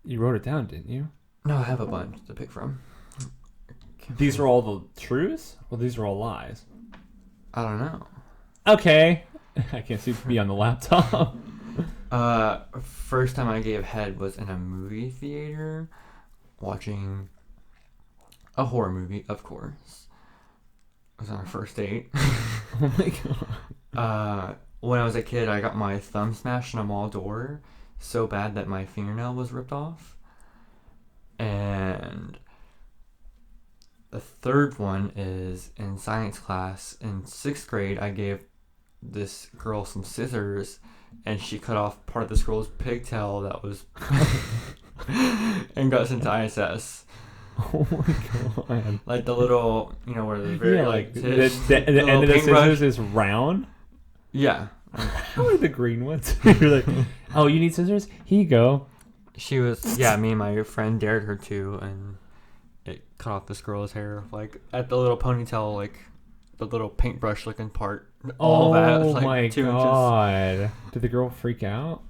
You wrote it down, didn't you? No, I have a bunch to pick from. These are all the truths? Well, these are all lies. I don't know. Okay. I can't see me on the laptop. First time I gave head was in a movie theater, watching a horror movie, of course. It was on our first date. Oh my god. When I was a kid, I got my thumb smashed in a mall door so bad that my fingernail was ripped off. And the third one is in science class. In 6th grade, I gave this girl some scissors, and she cut off part of this girl's pigtail that was and got sent to ISS. Oh my god. Like the little, where the very like tip, the end of the scissors is round. Yeah. How are the green ones? You're like, oh, you need scissors? Here you go. She was, me and my friend dared her to, and it cut off this girl's hair, like at the little ponytail, like the little paintbrush looking part. All that, like my 2 god. inches. Did the girl freak out?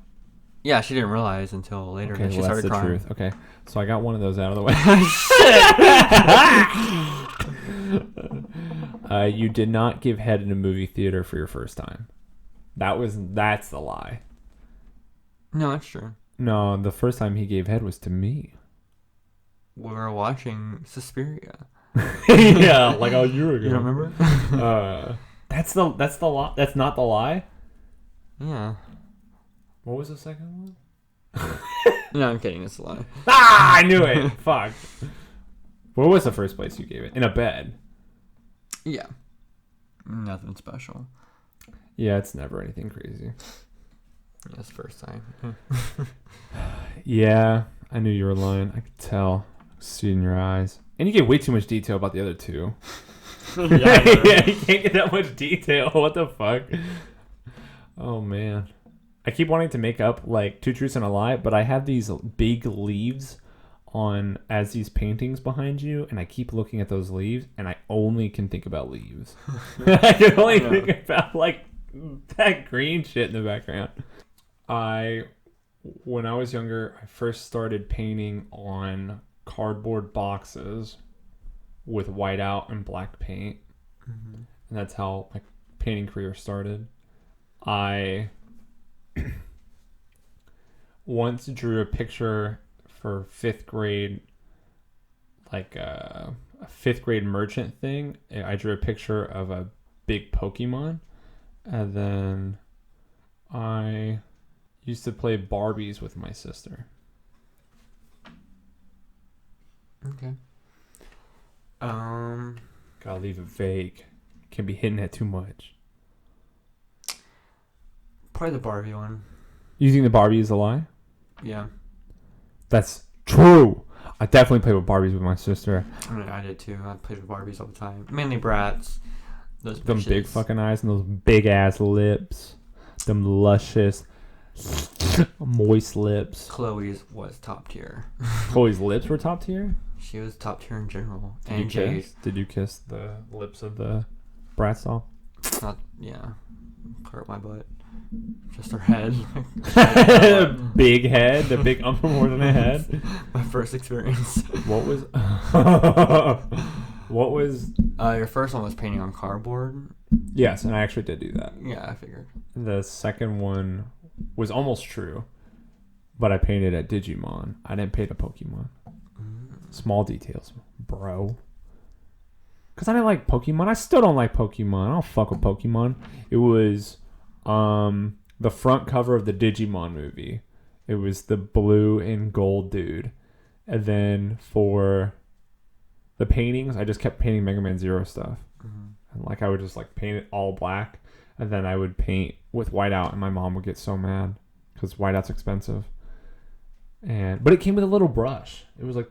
Yeah, she didn't realize until later that she that's started the crying. truth. Okay, so I got one of those out of the way. You did not give head in a movie theater for your first time. That's the lie. No, that's true. No, the first time he gave head was to me. We were watching Suspiria. Yeah, like a year ago. You don't remember? That's the lie. That's not the lie. Yeah. What was the second one? No, I'm kidding. It's a lie. Ah, I knew it. Fuck. What was the first place you gave it? In a bed. Yeah. Nothing special. Yeah, it's never anything crazy. Yeah, it's the first time. Yeah, I knew you were lying. I could tell. See it in your eyes. And you gave way too much detail about the other two. Yeah, You can't get that much detail. What the fuck? Oh, man. I keep wanting to make up, like, 2 truths and a lie, but I have these big leaves on as these paintings behind you, and I keep looking at those leaves, and I only can think about leaves. I can only think about, like, that green shit in the background. When I was younger, I first started painting on cardboard boxes with whiteout and black paint. Mm-hmm. And that's how my painting career started. I once drew a picture for 5th grade, like a 5th grade merchant thing. I drew a picture of a big Pokemon. And then I used to play Barbies with my sister. Okay. Gotta leave it vague. Can't be hitting it too much. Probably the Barbie one. You think the Barbie is a lie? Yeah. That's true. I definitely played with Barbies with my sister. I mean, I did too. I played with Barbies all the time. Mainly Bratz. Those Them bitches. big fucking eyes and those big ass lips. Them luscious, moist lips. Chloe's was top tier. Chloe's lips were top tier? She was top tier in general. Did And you Jay's. kiss? Did you kiss the lips of the Bratz doll? Not, yeah. Clear up my butt. Just her head. Big head, the big umber more than a head. My first experience. What was? What was? Your first one was painting on cardboard. Yes, and I actually did do that. Yeah, I figured. The second one was almost true, but I painted at Digimon. I didn't paint a Pokemon. Small details, bro. Because I didn't like Pokemon. I still don't like Pokemon. I don't fuck with Pokemon. It was the front cover of the Digimon movie. It was the blue and gold dude. And then for the paintings, I just kept painting Mega Man Zero stuff. Mm-hmm. And like I would just like paint it all black. And then I would paint with whiteout, and my mom would get so mad because whiteout's expensive. But it came with a little brush. It was like,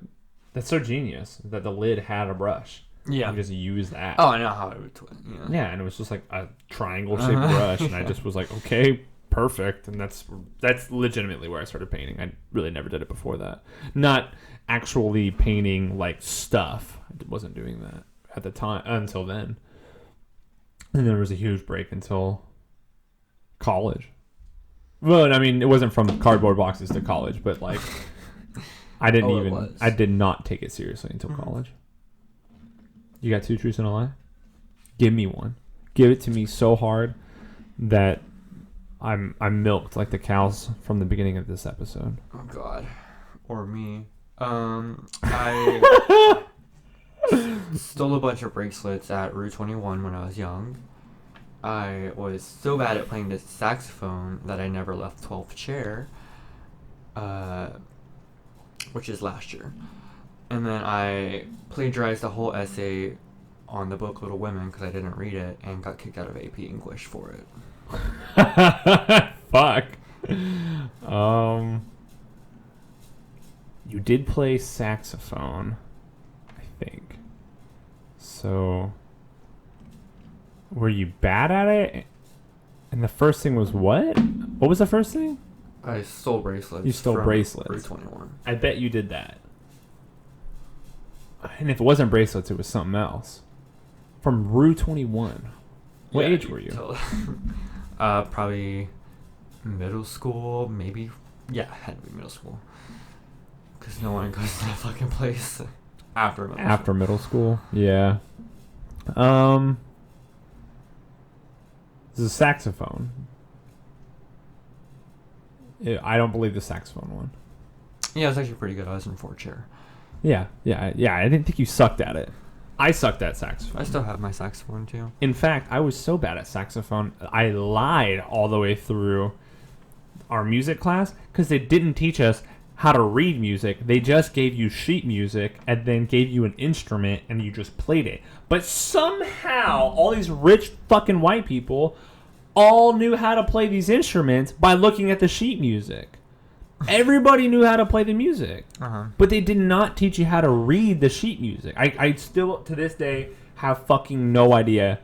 that's so genius that the lid had a brush. Yeah. You just use that. Oh, I know how it would twist. Yeah. Yeah, and it was just like a triangle-shaped brush, and I just was like, okay, perfect. And that's legitimately where I started painting. I really never did it before that. Not actually painting like stuff. I wasn't doing that at the time until then. And there was a huge break until college. Well, I mean, it wasn't from cardboard boxes to college, but like I did not take it seriously until college. You got 2 truths and a lie? Give me one. Give it to me so hard that I'm milked like the cows from the beginning of this episode. Oh God, or me. I stole a bunch of bracelets at Route 21 when I was young. I was so bad at playing the saxophone that I never left 12th chair, which is last year. And then I plagiarized the whole essay on the book Little Women because I didn't read it and got kicked out of AP English for it. Fuck. You did play saxophone, I think. So, were you bad at it? And the first thing was what? What was the first thing? I stole bracelets. You stole bracelets. Route 21. I bet you did that. And if it wasn't bracelets, it was something else. From Rue 21. What age were you? Probably middle school, maybe. Yeah, it had to be middle school. Because no one goes to that fucking place after middle school. After middle school? Yeah. This is a saxophone. I don't believe the saxophone one. Yeah, it was actually pretty good. I was in 4th chair. Yeah. I didn't think you sucked at it. I sucked at saxophone. I still have my saxophone too. In fact, I was so bad at saxophone, I lied all the way through our music class because they didn't teach us how to read music. They just gave you sheet music and then gave you an instrument and you just played it. But somehow, all these rich fucking white people all knew how to play these instruments by looking at the sheet music. Everybody knew how to play the music, but they did not teach you how to read the sheet music. I still, to this day, have fucking no idea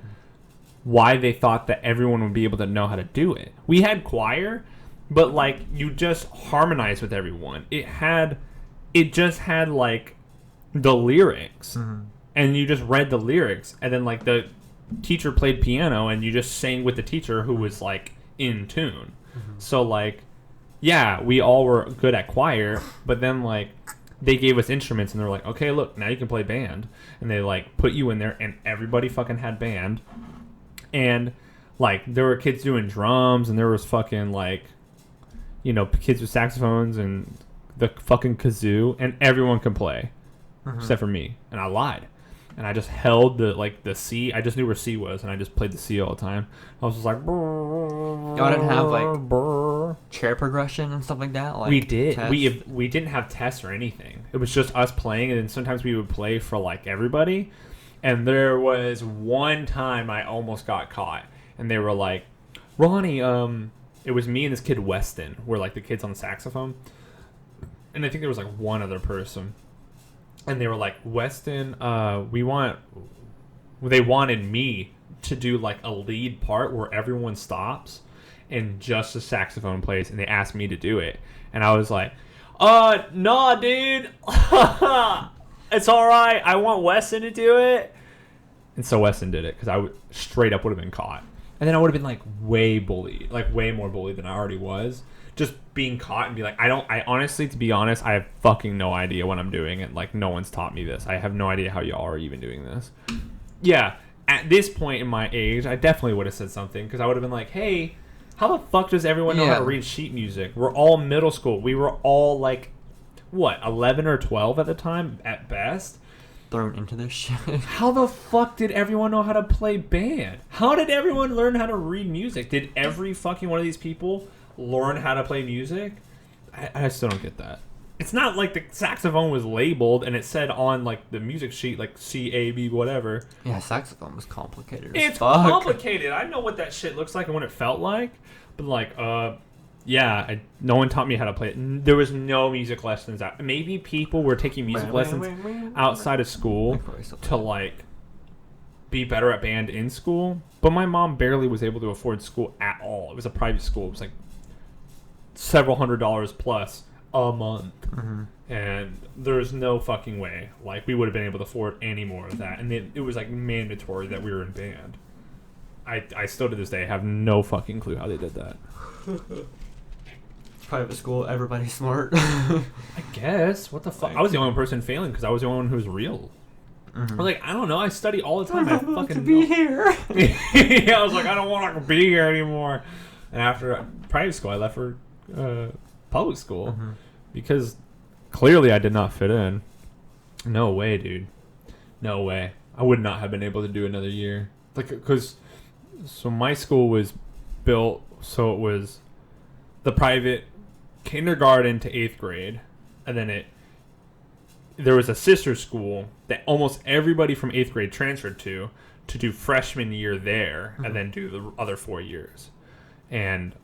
why they thought that everyone would be able to know how to do it. We had choir, but like you just harmonized with everyone. It just had like the lyrics, and you just read the lyrics, and then like the teacher played piano, and you just sang with the teacher who was like in tune. So like. Yeah, we all were good at choir, but then, like, they gave us instruments, and they're like, okay, look, now you can play band. And they, like, put you in there, and everybody fucking had band. And, like, there were kids doing drums, and there was fucking, like, you know, kids with saxophones and the fucking kazoo, and everyone could play, except for me. And I lied. And I just held the C. I just knew where C was, and I just played the C all the time. I was just like, Y'all didn't have like chair progression and stuff like that. Like we did. tests? We didn't have tests or anything. It was just us playing, and then sometimes we would play for like everybody. And there was one time I almost got caught, and they were like, Ronnie, it was me and this kid Weston. We're like the kids on the saxophone, and I think there was like one other person. And they were like, Weston, they wanted me to do like a lead part where everyone stops and just the saxophone plays, and they asked me to do it. And I was like, nah, dude. It's all right. I want Weston to do it. And so Weston did it because I straight up would have been caught. And then I would have been like way bullied, like way more bullied than I already was. Just being caught and be like, I honestly, to be honest, I have fucking no idea what I'm doing, and like no one's taught me this. I have no idea how y'all are even doing this. Yeah, at this point in my age, I definitely would have said something because I would have been like, hey, how the fuck does everyone know how to read sheet music? We're all middle school. We were all like, what, 11 or 12 at the time at best? Thrown into this shit. How the fuck did everyone know how to play band? How did everyone learn how to read music? Did every fucking one of these people learn how to play music? I still don't get that. It's not like the saxophone was labeled and it said on like the music sheet like C, A, B, whatever. Yeah, saxophone was complicated. It's complicated. I know what that shit looks like and what it felt like, but like, no one taught me how to play it. There was no music lessons out. Maybe people were taking music lessons outside of school to like be better at band in school, but my mom barely was able to afford school at all. It was a private school. It was like several $100s plus a month. And there's no fucking way like we would have been able to afford any more of that. And it was like mandatory that we were in band. I still to this day have no fucking clue how they did that. Private school, everybody's smart. I guess. What the fuck? I was the only person failing because I was the only one who was real. I was like, I don't know. I study all the time. I fucking to be here. Yeah, I was like, I don't want to be here anymore. And after private school, I left for public school because clearly I did not fit in. No way, dude. No way. I would not have been able to do another year. Like, because so my school was built so it was the private kindergarten to 8th grade, and then there was a sister school that almost everybody from 8th grade transferred to do freshman year there and then do the other 4 years. And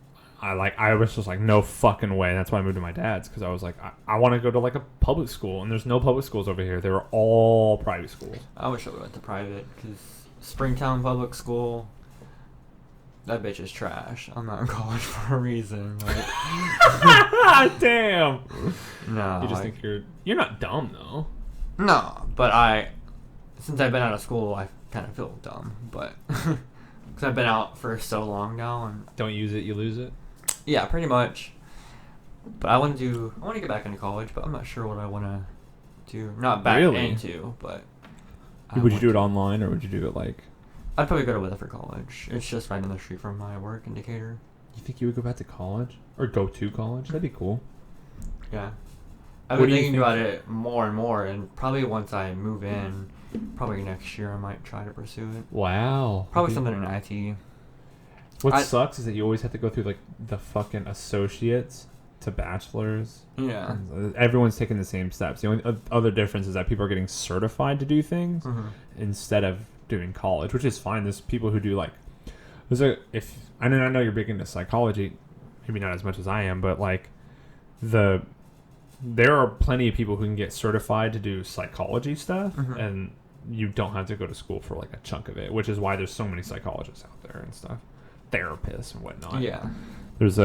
I was just like, no fucking way. And that's why I moved to my dad's, because I was like, I want to go to like a public school, and there's no public schools over here. They were all private schools. I wish I went to private, because Springtown Public School, that bitch is trash. I'm not in college for a reason. Like, damn. No. You just think you're not dumb though. No, but since I've been out of school, I kind of feel dumb, but because I've been out for so long now, and don't use it, you lose it. Yeah, pretty much. But I want to get back into college, but I'm not sure what I want to do. Not back into, but. Would you do it online, or would you do it like? I'd probably go to Weatherford College. It's just right down the street from my work in Decatur. You think you would go back to college? Or go to college? That'd be cool. Yeah. I've been thinking about it more and more, and probably once I move in, probably next year I might try to pursue it. Wow. Probably something in IT. What sucks is that you always have to go through like the fucking associates to bachelors. Yeah. Everyone's taking the same steps. The only other difference is that people are getting certified to do things instead of doing college, which is fine. There's people who do like, I know you're big into psychology, maybe not as much as I am, but like there are plenty of people who can get certified to do psychology stuff, and you don't have to go to school for like a chunk of it, which is why there's so many psychologists out there and stuff, therapists and whatnot. Yeah. There's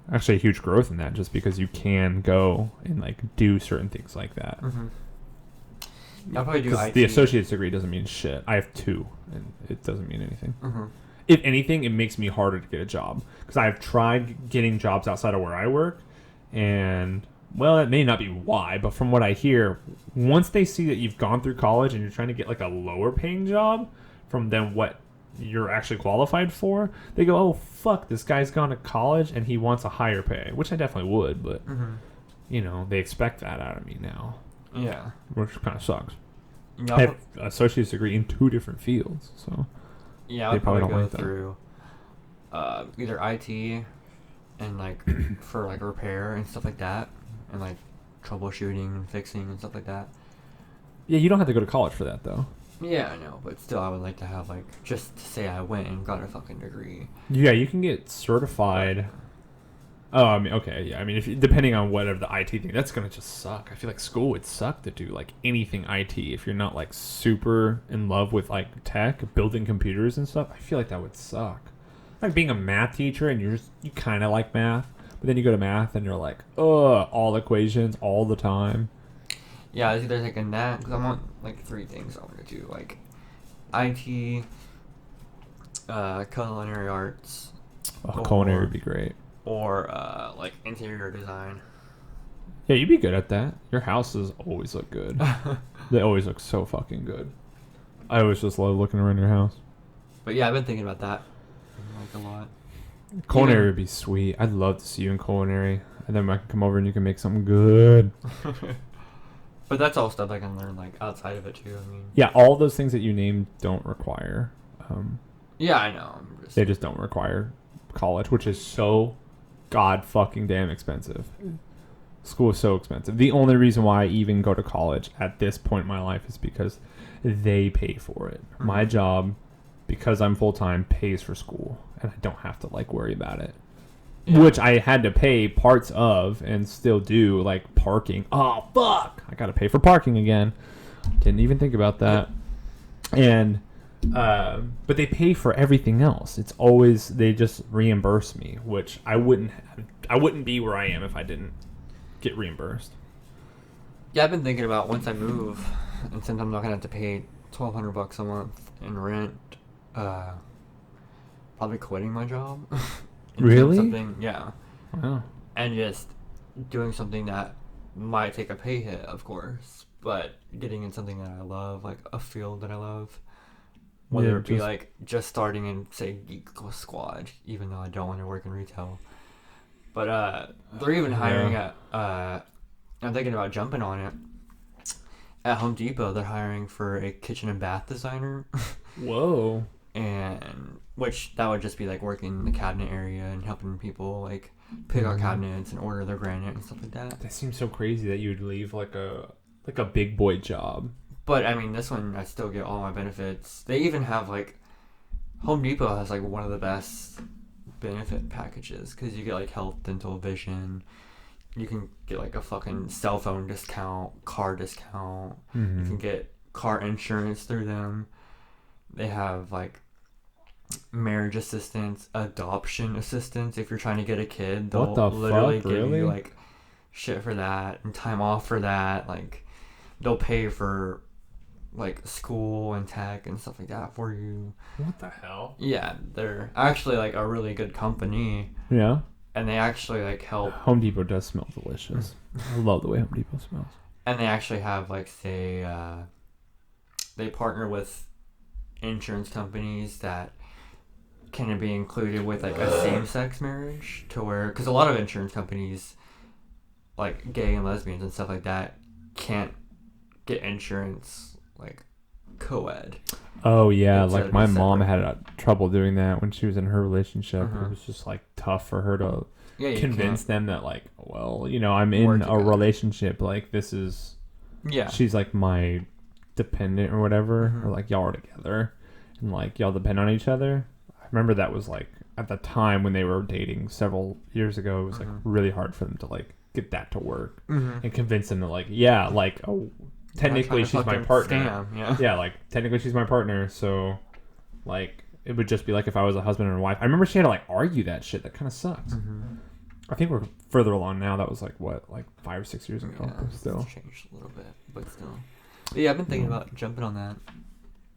actually a huge growth in that, just because you can go and like do certain things like that. I'll probably do IT. The associate's degree doesn't mean shit. I have 2, and it doesn't mean anything. If anything, it makes me harder to get a job, because I've tried getting jobs outside of where I work, and well, it may not be why, but from what I hear, once they see that you've gone through college and you're trying to get like a lower paying job from then what you're actually qualified for, they go, oh fuck, this guy's gone to college and he wants a higher pay, which I definitely would, but you know, they expect that out of me now. Yeah. Which kind of sucks. Yeah, I have an associate's degree in 2 different fields, so yeah, I'll probably go through either IT and like for like repair and stuff like that, and like troubleshooting and fixing and stuff like that. Yeah, you don't have to go to college for that though. Yeah, I know, but still, I would like to have like just to say I went and got a fucking degree. Yeah, you can get certified. Oh, I mean, okay, yeah. I mean, depending on whatever the IT thing, that's gonna just suck. I feel like school would suck to do like anything IT if you're not like super in love with like tech, building computers and stuff. I feel like that would suck. Like being a math teacher and you kind of like math, but then you go to math and you're like, all equations all the time. Yeah, it's either taking that, because I want like 3 things I want to do, like IT, culinary arts. Oh, culinary would be great. Or like interior design. Yeah, you'd be good at that. Your houses always look good. They always look so fucking good. I always just love looking around your house. But yeah, I've been thinking about that like a lot. Culinary would be sweet. I'd love to see you in culinary, and then I can come over and you can make something good. But that's all stuff I can learn like outside of it too. I mean, yeah, all those things that you named don't require. Yeah, I know. They just don't require college, which is so god fucking damn expensive. School is so expensive. The only reason why I even go to college at this point in my life is because they pay for it. My job, because I'm full time, pays for school, and I don't have to like worry about it. Yeah. which I had to pay parts of and still do, like parking. Oh fuck! I gotta pay for parking again. Didn't even think about that. And but they pay for everything else. It's always they just reimburse me, which I wouldn't be where I am if I didn't get reimbursed. Yeah, I've been thinking about once I move, and since I'm not gonna have to pay $1,200 a month in rent, probably quitting my job. And doing Really? something, yeah. Wow. And just doing something that might take a pay hit, of course, but getting in something that I love, like a field that I love. Whether it be like just starting in, say, Geek Squad, even though I don't want to work in retail. But they're even hiring at, I'm thinking about jumping on it. At Home Depot, they're hiring for a kitchen and bath designer. Whoa. And which that would just be like working in the cabinet area and helping people like pick out cabinets and order their granite and stuff like that. That seems so crazy that you would leave like a big boy job. But I mean, this one I still get all my benefits. They even have like Home Depot has like one of the best benefit packages because you get like health, dental, vision. You can get like a fucking cell phone discount, car discount. Mm-hmm. You can get car insurance through them. They have like marriage assistance, adoption assistance. If you're trying to get a kid, they'll literally give you like shit for that and time off for that. Like they'll pay for like school and tech and stuff like that for you. What the hell? Yeah, they're actually like a really good company. Yeah. And they actually like help. Home Depot does smell delicious. I love the way Home Depot smells. And they actually have like say they partner with insurance companies that can be included with like a same-sex marriage to where because a lot of insurance companies like gay and lesbians and stuff like that can't get insurance like co-ed. Oh yeah, It's like my mom had trouble doing that when she was in her relationship. It was just like tough for her to convince them that like, well, you know, I'm in a relationship, like this is she's like my dependent or whatever, or like y'all are together and like y'all depend on each other. I remember that was like at the time when they were dating several years ago, it was like really hard for them to like get that to work and convince them that like technically she's my partner. Yeah, like technically she's my partner, so like it would just be like if I was a husband and a wife. I remember she had to like argue that shit. That kind of sucks. I think we're further along now. That was like what, like 5 or 6 years ago. Yeah, still it's changed a little bit, but still. But yeah, I've been thinking about jumping on that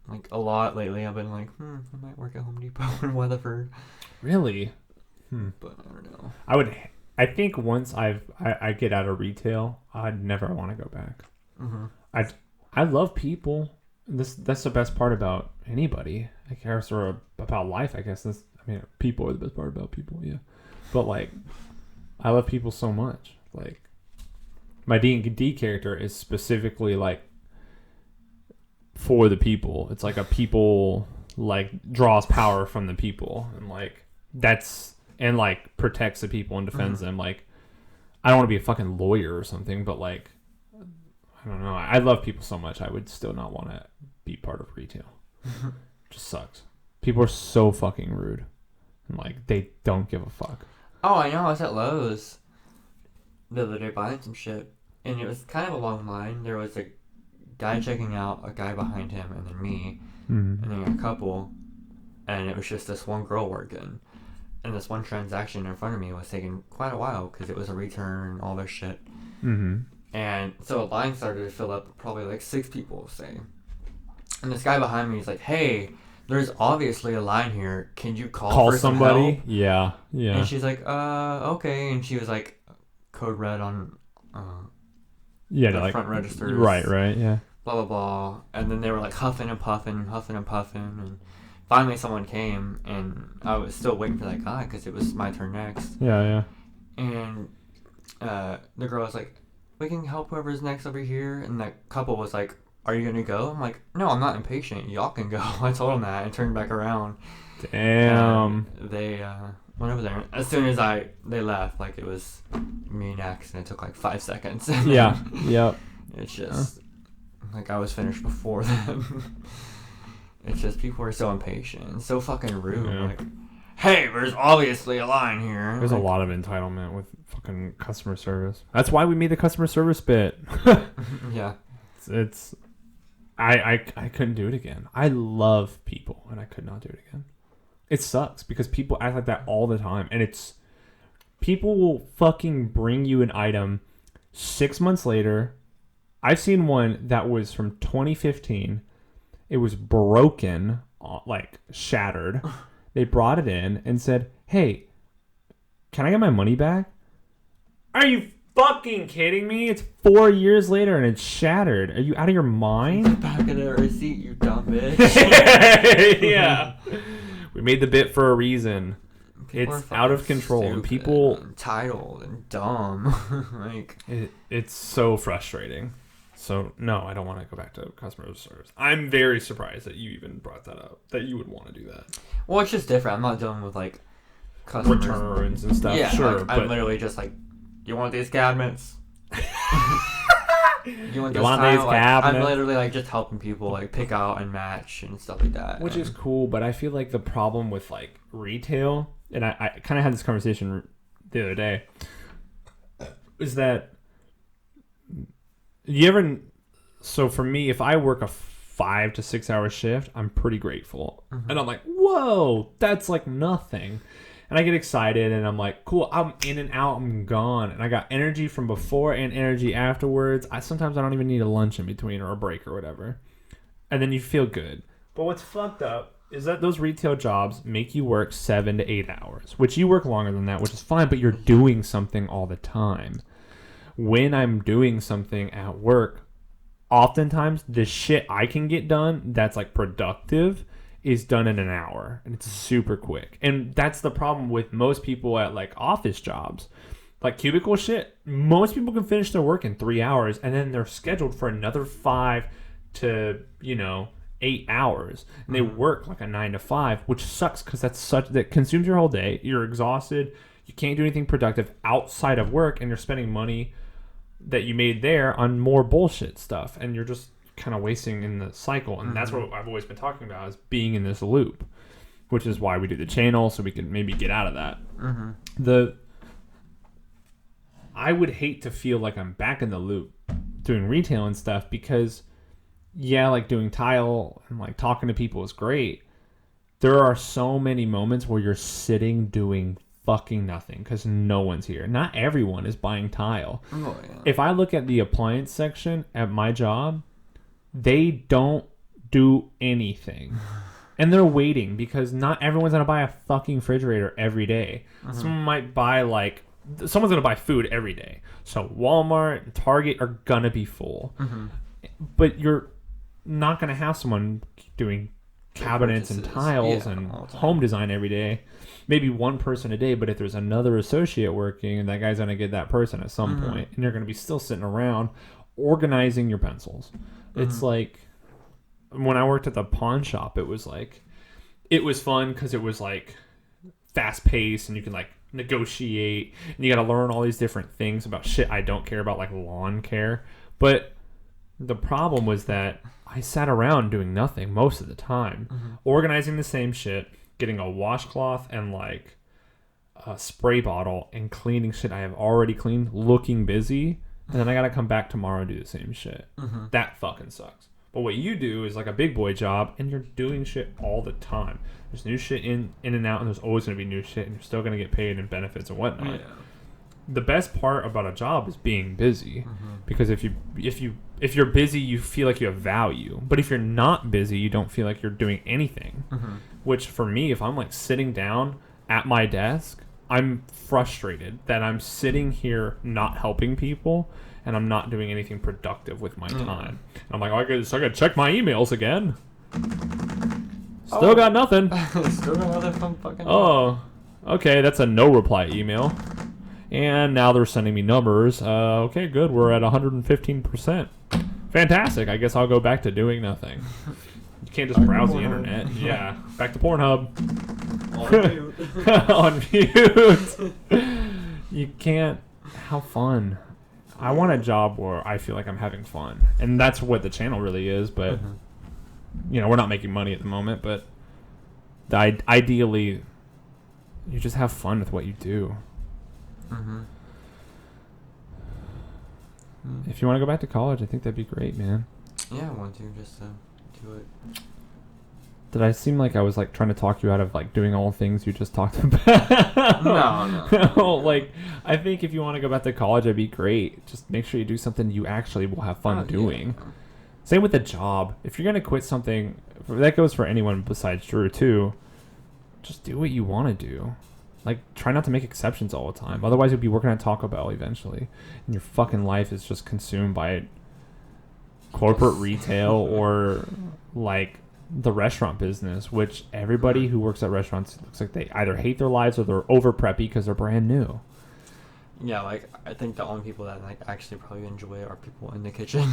like a lot lately. I've been like, I might work at Home Depot in Weatherford. Really? But I don't know. I think once I get out of retail, I'd never want to go back. I love people. That's the best part about anybody. I guess, or about life. I guess people are the best part about people. Yeah, but like, I love people so much. Like, my D&D character is specifically like for the people. It's like a people like draws power from the people and like and like protects the people and defends them. Like, I don't want to be a fucking lawyer or something, but like, I don't know. I love people so much. I would still not want to be part of retail. Just sucks. People are so fucking rude. And like, they don't give a fuck. Oh, I know. I was at Lowe's the other day buying some shit. And it was kind of a long line. There was a guy checking out, a guy behind him, and then me. And then a couple. And it was just this one girl working. And this one transaction in front of me was taking quite a while because it was a return, all this shit. And so a line started to fill up, probably like 6 people, say. And this guy behind me is like, hey, there's obviously a line here. Can you call for somebody? Help? Yeah. And she's like, okay. And she was like, code red on the like, front registers. Right, yeah. Blah, blah, blah. And then they were like huffing and puffing. And finally someone came, and I was still waiting for that guy because it was my turn next. Yeah. And the girl was like, we can help whoever's next over here. And that couple was like, are you going to go? I'm like, no, I'm not impatient. Y'all can go. I told them that and turned back around. Damn. They went over there. As soon as they left, like it was me next, and it took like 5 seconds. Yeah. Yep. It's just like I was finished before them. It's just people are so impatient and so fucking rude. Yeah. Like hey, there's obviously a line here. There's a lot of entitlement with fucking customer service. That's why we made the customer service bit. Yeah. I couldn't do it again. I love people, and I could not do it again. It sucks because people act like that all the time, and people will fucking bring you an item 6 months later. I've seen one that was from 2015. It was broken, like shattered. They brought it in and said, "Hey, can I get my money back?" Are you fucking kidding me? It's 4 years later and it's shattered. Are you out of your mind? Back of the receipt, you dumb bitch. Yeah. We made the bit for a reason. People It's out of control. And people... entitled and dumb. Like... It's so frustrating. So, no, I don't want to go back to customer service. I'm very surprised that you even brought that up. That you would want to do that. Well, it's just different. I'm not dealing with, like, customers. Returns and stuff. Yeah, sure. like, I'm literally just like, you want these cabinets? You want these cabinets? I'm literally, like, just helping people, like, pick out and match and stuff like that. Which is cool, but I feel like the problem with, like, retail, and I kind of had this conversation the other day, is that so for me, if I work a 5 to 6 hour shift, I'm pretty grateful. Mm-hmm. And I'm like, whoa, that's like nothing. And I get excited and I'm like, cool, I'm in and out, I'm gone. And I got energy from before and energy afterwards. Sometimes I don't even need a lunch in between or a break or whatever. And then you feel good. But what's fucked up is that those retail jobs make you work 7 to 8 hours, which you work longer than that, which is fine, but you're doing something all the time. When I'm doing something at work, oftentimes the shit I can get done that's like productive is done in an hour, and it's super quick. And that's the problem with most people at like office jobs, like cubicle shit. Most people can finish their work in 3 hours, and then they're scheduled for another 5 to 8 hours, and they work like a 9 to 5, which sucks because that consumes your whole day. You're exhausted. You can't do anything productive outside of work, and you're spending money that you made there on more bullshit stuff, and you're just kind of wasting in the cycle. And that's what I've always been talking about, is being in this loop, which is why we do the channel, so we can maybe get out of that. I would hate to feel like I'm back in the loop doing retail and stuff, because like doing tile and like talking to people is great. There are so many moments where you're sitting doing fucking nothing because no one's here. Not everyone is buying tile. Oh, yeah. If I look at the appliance section at my job, they don't do anything. And they're waiting because not everyone's going to buy a fucking refrigerator every day. Someone might buy someone's going to buy food every day. So Walmart and Target are going to be full. But you're not going to have someone doing cabinets and tiles and home design every day. Maybe one person a day, but if there's another associate working, and that guy's going to get that person at some point, and you're going to be still sitting around organizing your pencils. It's like when I worked at the pawn shop, it was fun because it was like fast paced, and you can like negotiate, and you got to learn all these different things about shit I don't care about, like lawn care. But the problem was that I sat around doing nothing most of the time, organizing the same shit, getting a washcloth and like a spray bottle and cleaning shit I have already cleaned, looking busy, and then I gotta come back tomorrow and do the same shit. That fucking sucks. But what you do is like a big boy job, and you're doing shit all the time. There's new shit in and out, and there's always gonna be new shit, and you're still gonna get paid and benefits and whatnot. The best part about a job is being busy, because if you're busy, you feel like you have value. But if you're not busy, you don't feel like you're doing anything. Which for me, if I'm like sitting down at my desk, I'm frustrated that I'm sitting here not helping people, and I'm not doing anything productive with my time. I'm like, I gotta check my emails again. Still got nothing. Still got nothing from fucking. Oh, okay, that's a no reply email. And now they're sending me numbers. Okay, good. We're at 115%. Fantastic. I guess I'll go back to doing nothing. You can't just browse the internet. Yeah. Back to Pornhub. On mute. You can't have fun. I want a job where I feel like I'm having fun. And that's what the channel really is. But, we're not making money at the moment. But ideally, you just have fun with what you do. Mm-hmm. If you want to go back to college, I think that'd be great, man. Yeah, I want to just do it. Did I seem like I was like trying to talk you out of like doing all the things you just talked about? No. Like, I think if you want to go back to college, it'd be great. Just make sure you do something you actually will have fun doing. Yeah. Same with the job. If you're gonna quit something, that goes for anyone besides Drew too. Just do what you want to do. Like, try not to make exceptions all the time. Otherwise, you'll be working at Taco Bell eventually, and your fucking life is just consumed by corporate retail or like the restaurant business. Which everybody who works at restaurants looks like they either hate their lives or they're over preppy because they're brand new. Yeah, like I think the only people that like actually probably enjoy it are people in the kitchen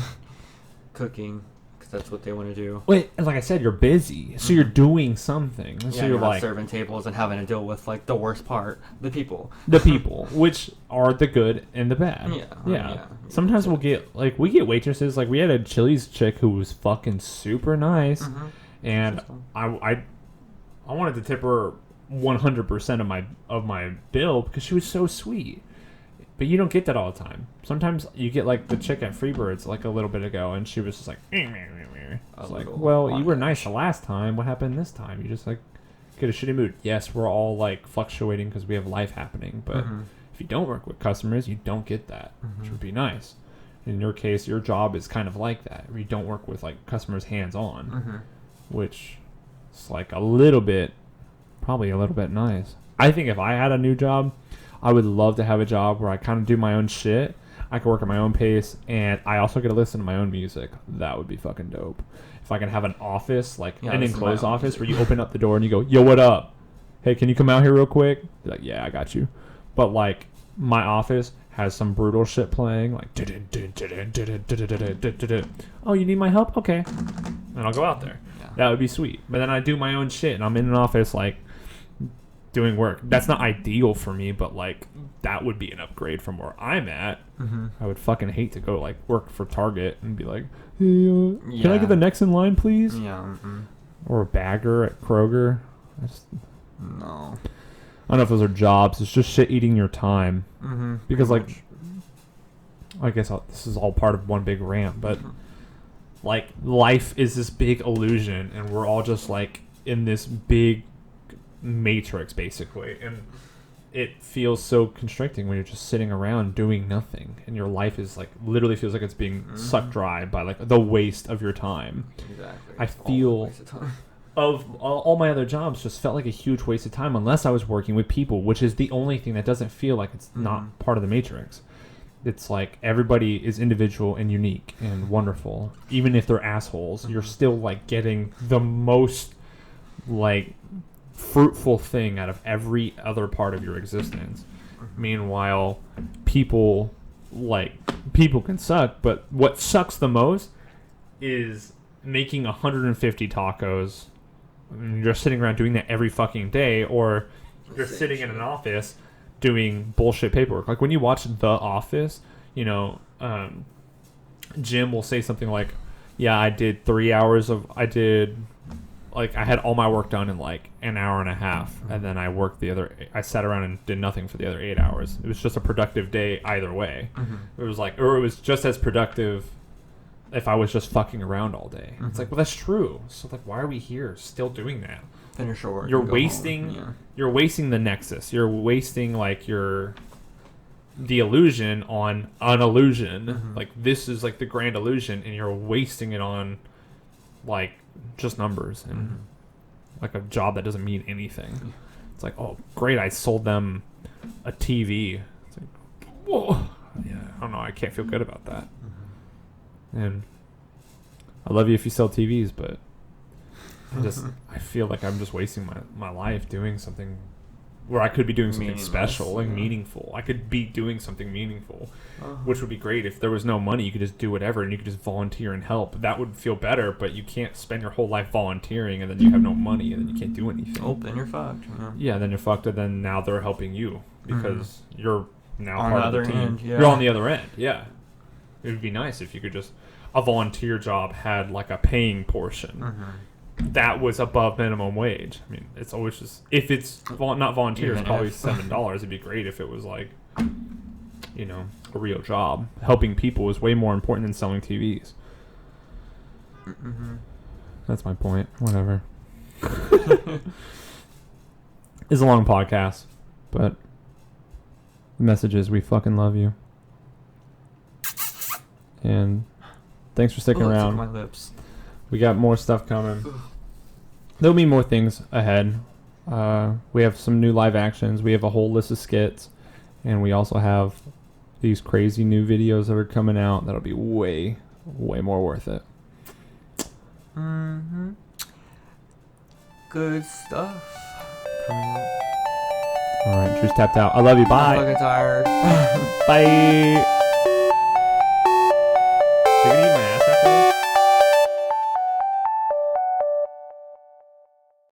cooking. That's what they want to do. Wait, like I said, you're busy, so you're doing something. So Yeah, you're not like serving tables and having to deal with like the worst part, the people. The people, which are the good and the bad. Yeah. Sometimes we get waitresses. Like we had a Chili's chick who was fucking super nice, and I wanted to tip her 100% of my bill because she was so sweet. But you don't get that all the time. Sometimes you get like the chick at Freebirds like a little bit ago, and she was just like, I was like, well, you were nice the last time. What happened this time? You just like get a shitty mood. Yes, we're all like fluctuating because we have life happening. But if you don't work with customers, you don't get that, which would be nice. In your case, your job is kind of like that, where you don't work with like customers hands on, which is like probably a little bit nice. I think if I had a new job, I would love to have a job where I kind of do my own shit. I can work at my own pace, and I also get to listen to my own music. That would be fucking dope. If I can have an office, like an enclosed office, where you open up the door and you go, yo, what up? Hey, can you come out here real quick? They're like, yeah, I got you. But, like, my office has some brutal shit playing, like, oh, you need my help? Okay. And I'll go out there. Yeah. That would be sweet. But then I do my own shit, and I'm in an office, like, doing work. That's not ideal for me, but like that would be an upgrade from where I'm at. I would fucking hate to go like work for Target and be like, hey, can I get the next in line, please? Yeah. Or a bagger at Kroger. No. I don't know if those are jobs. It's just shit eating your time. Because like, I guess this is all part of one big rant, but like life is this big illusion, and we're all just like in this big matrix basically, and it feels so constricting when you're just sitting around doing nothing, and your life is like literally feels like it's being sucked dry by like the waste of your time. Exactly. I feel of all my other jobs just felt like a huge waste of time unless I was working with people, which is the only thing that doesn't feel like it's not part of the matrix. It's like everybody is individual and unique and wonderful. Even if they're assholes, you're still like getting the most like fruitful thing out of every other part of your existence. Meanwhile, people can suck, but what sucks the most is making 150 tacos. You're sitting around doing that every fucking day, or you're sitting in an office doing bullshit paperwork. Like when you watch The Office, you know, Jim will say something like, yeah, I had all my work done in like an hour and a half, and then I sat around and did nothing for the other 8 hours. It was just a productive day either way. It was like, or it was just as productive if I was just fucking around all day. It's like, well, that's true. So like, why are we here still doing that? Finish your work. You're wasting the nexus. You're wasting like the illusion on an illusion. Like this is like the grand illusion, and you're wasting it on like just numbers and like a job that doesn't mean anything. It's like, oh great, I sold them a TV. It's like, whoa, yeah, I don't know, I can't feel good about that. And I love you if you sell TVs, but I feel like I'm just wasting my life doing something where I could be doing something special, like meaningful. I could be doing something meaningful, which would be great. If there was no money, you could just do whatever, and you could just volunteer and help. That would feel better, but you can't spend your whole life volunteering, and then you have no money, and then you can't do anything. Oh, then you're fucked. Yeah, then you're fucked, and then now they're helping you because you're now on part the of the other team. end, yeah. You're on the other end, yeah. It would be nice if you could just, a volunteer job had like a paying portion. that was above minimum wage. I mean, it's always just if it's not volunteers, Even probably if. $7. It'd be great if it was like, you know, a real job. Helping people is way more important than selling TVs. Mm-hmm. That's my point. Whatever. It's a long podcast, but the message is we fucking love you. And thanks for sticking around. My lips. We got more stuff coming. There'll be more things ahead. We have some new live actions. We have a whole list of skits. And we also have these crazy new videos that are coming out that'll be way, way more worth it. Mm-hmm. Good stuff coming up. All right, Drew's tapped out. I love you. Bye. I'm fucking tired. Bye.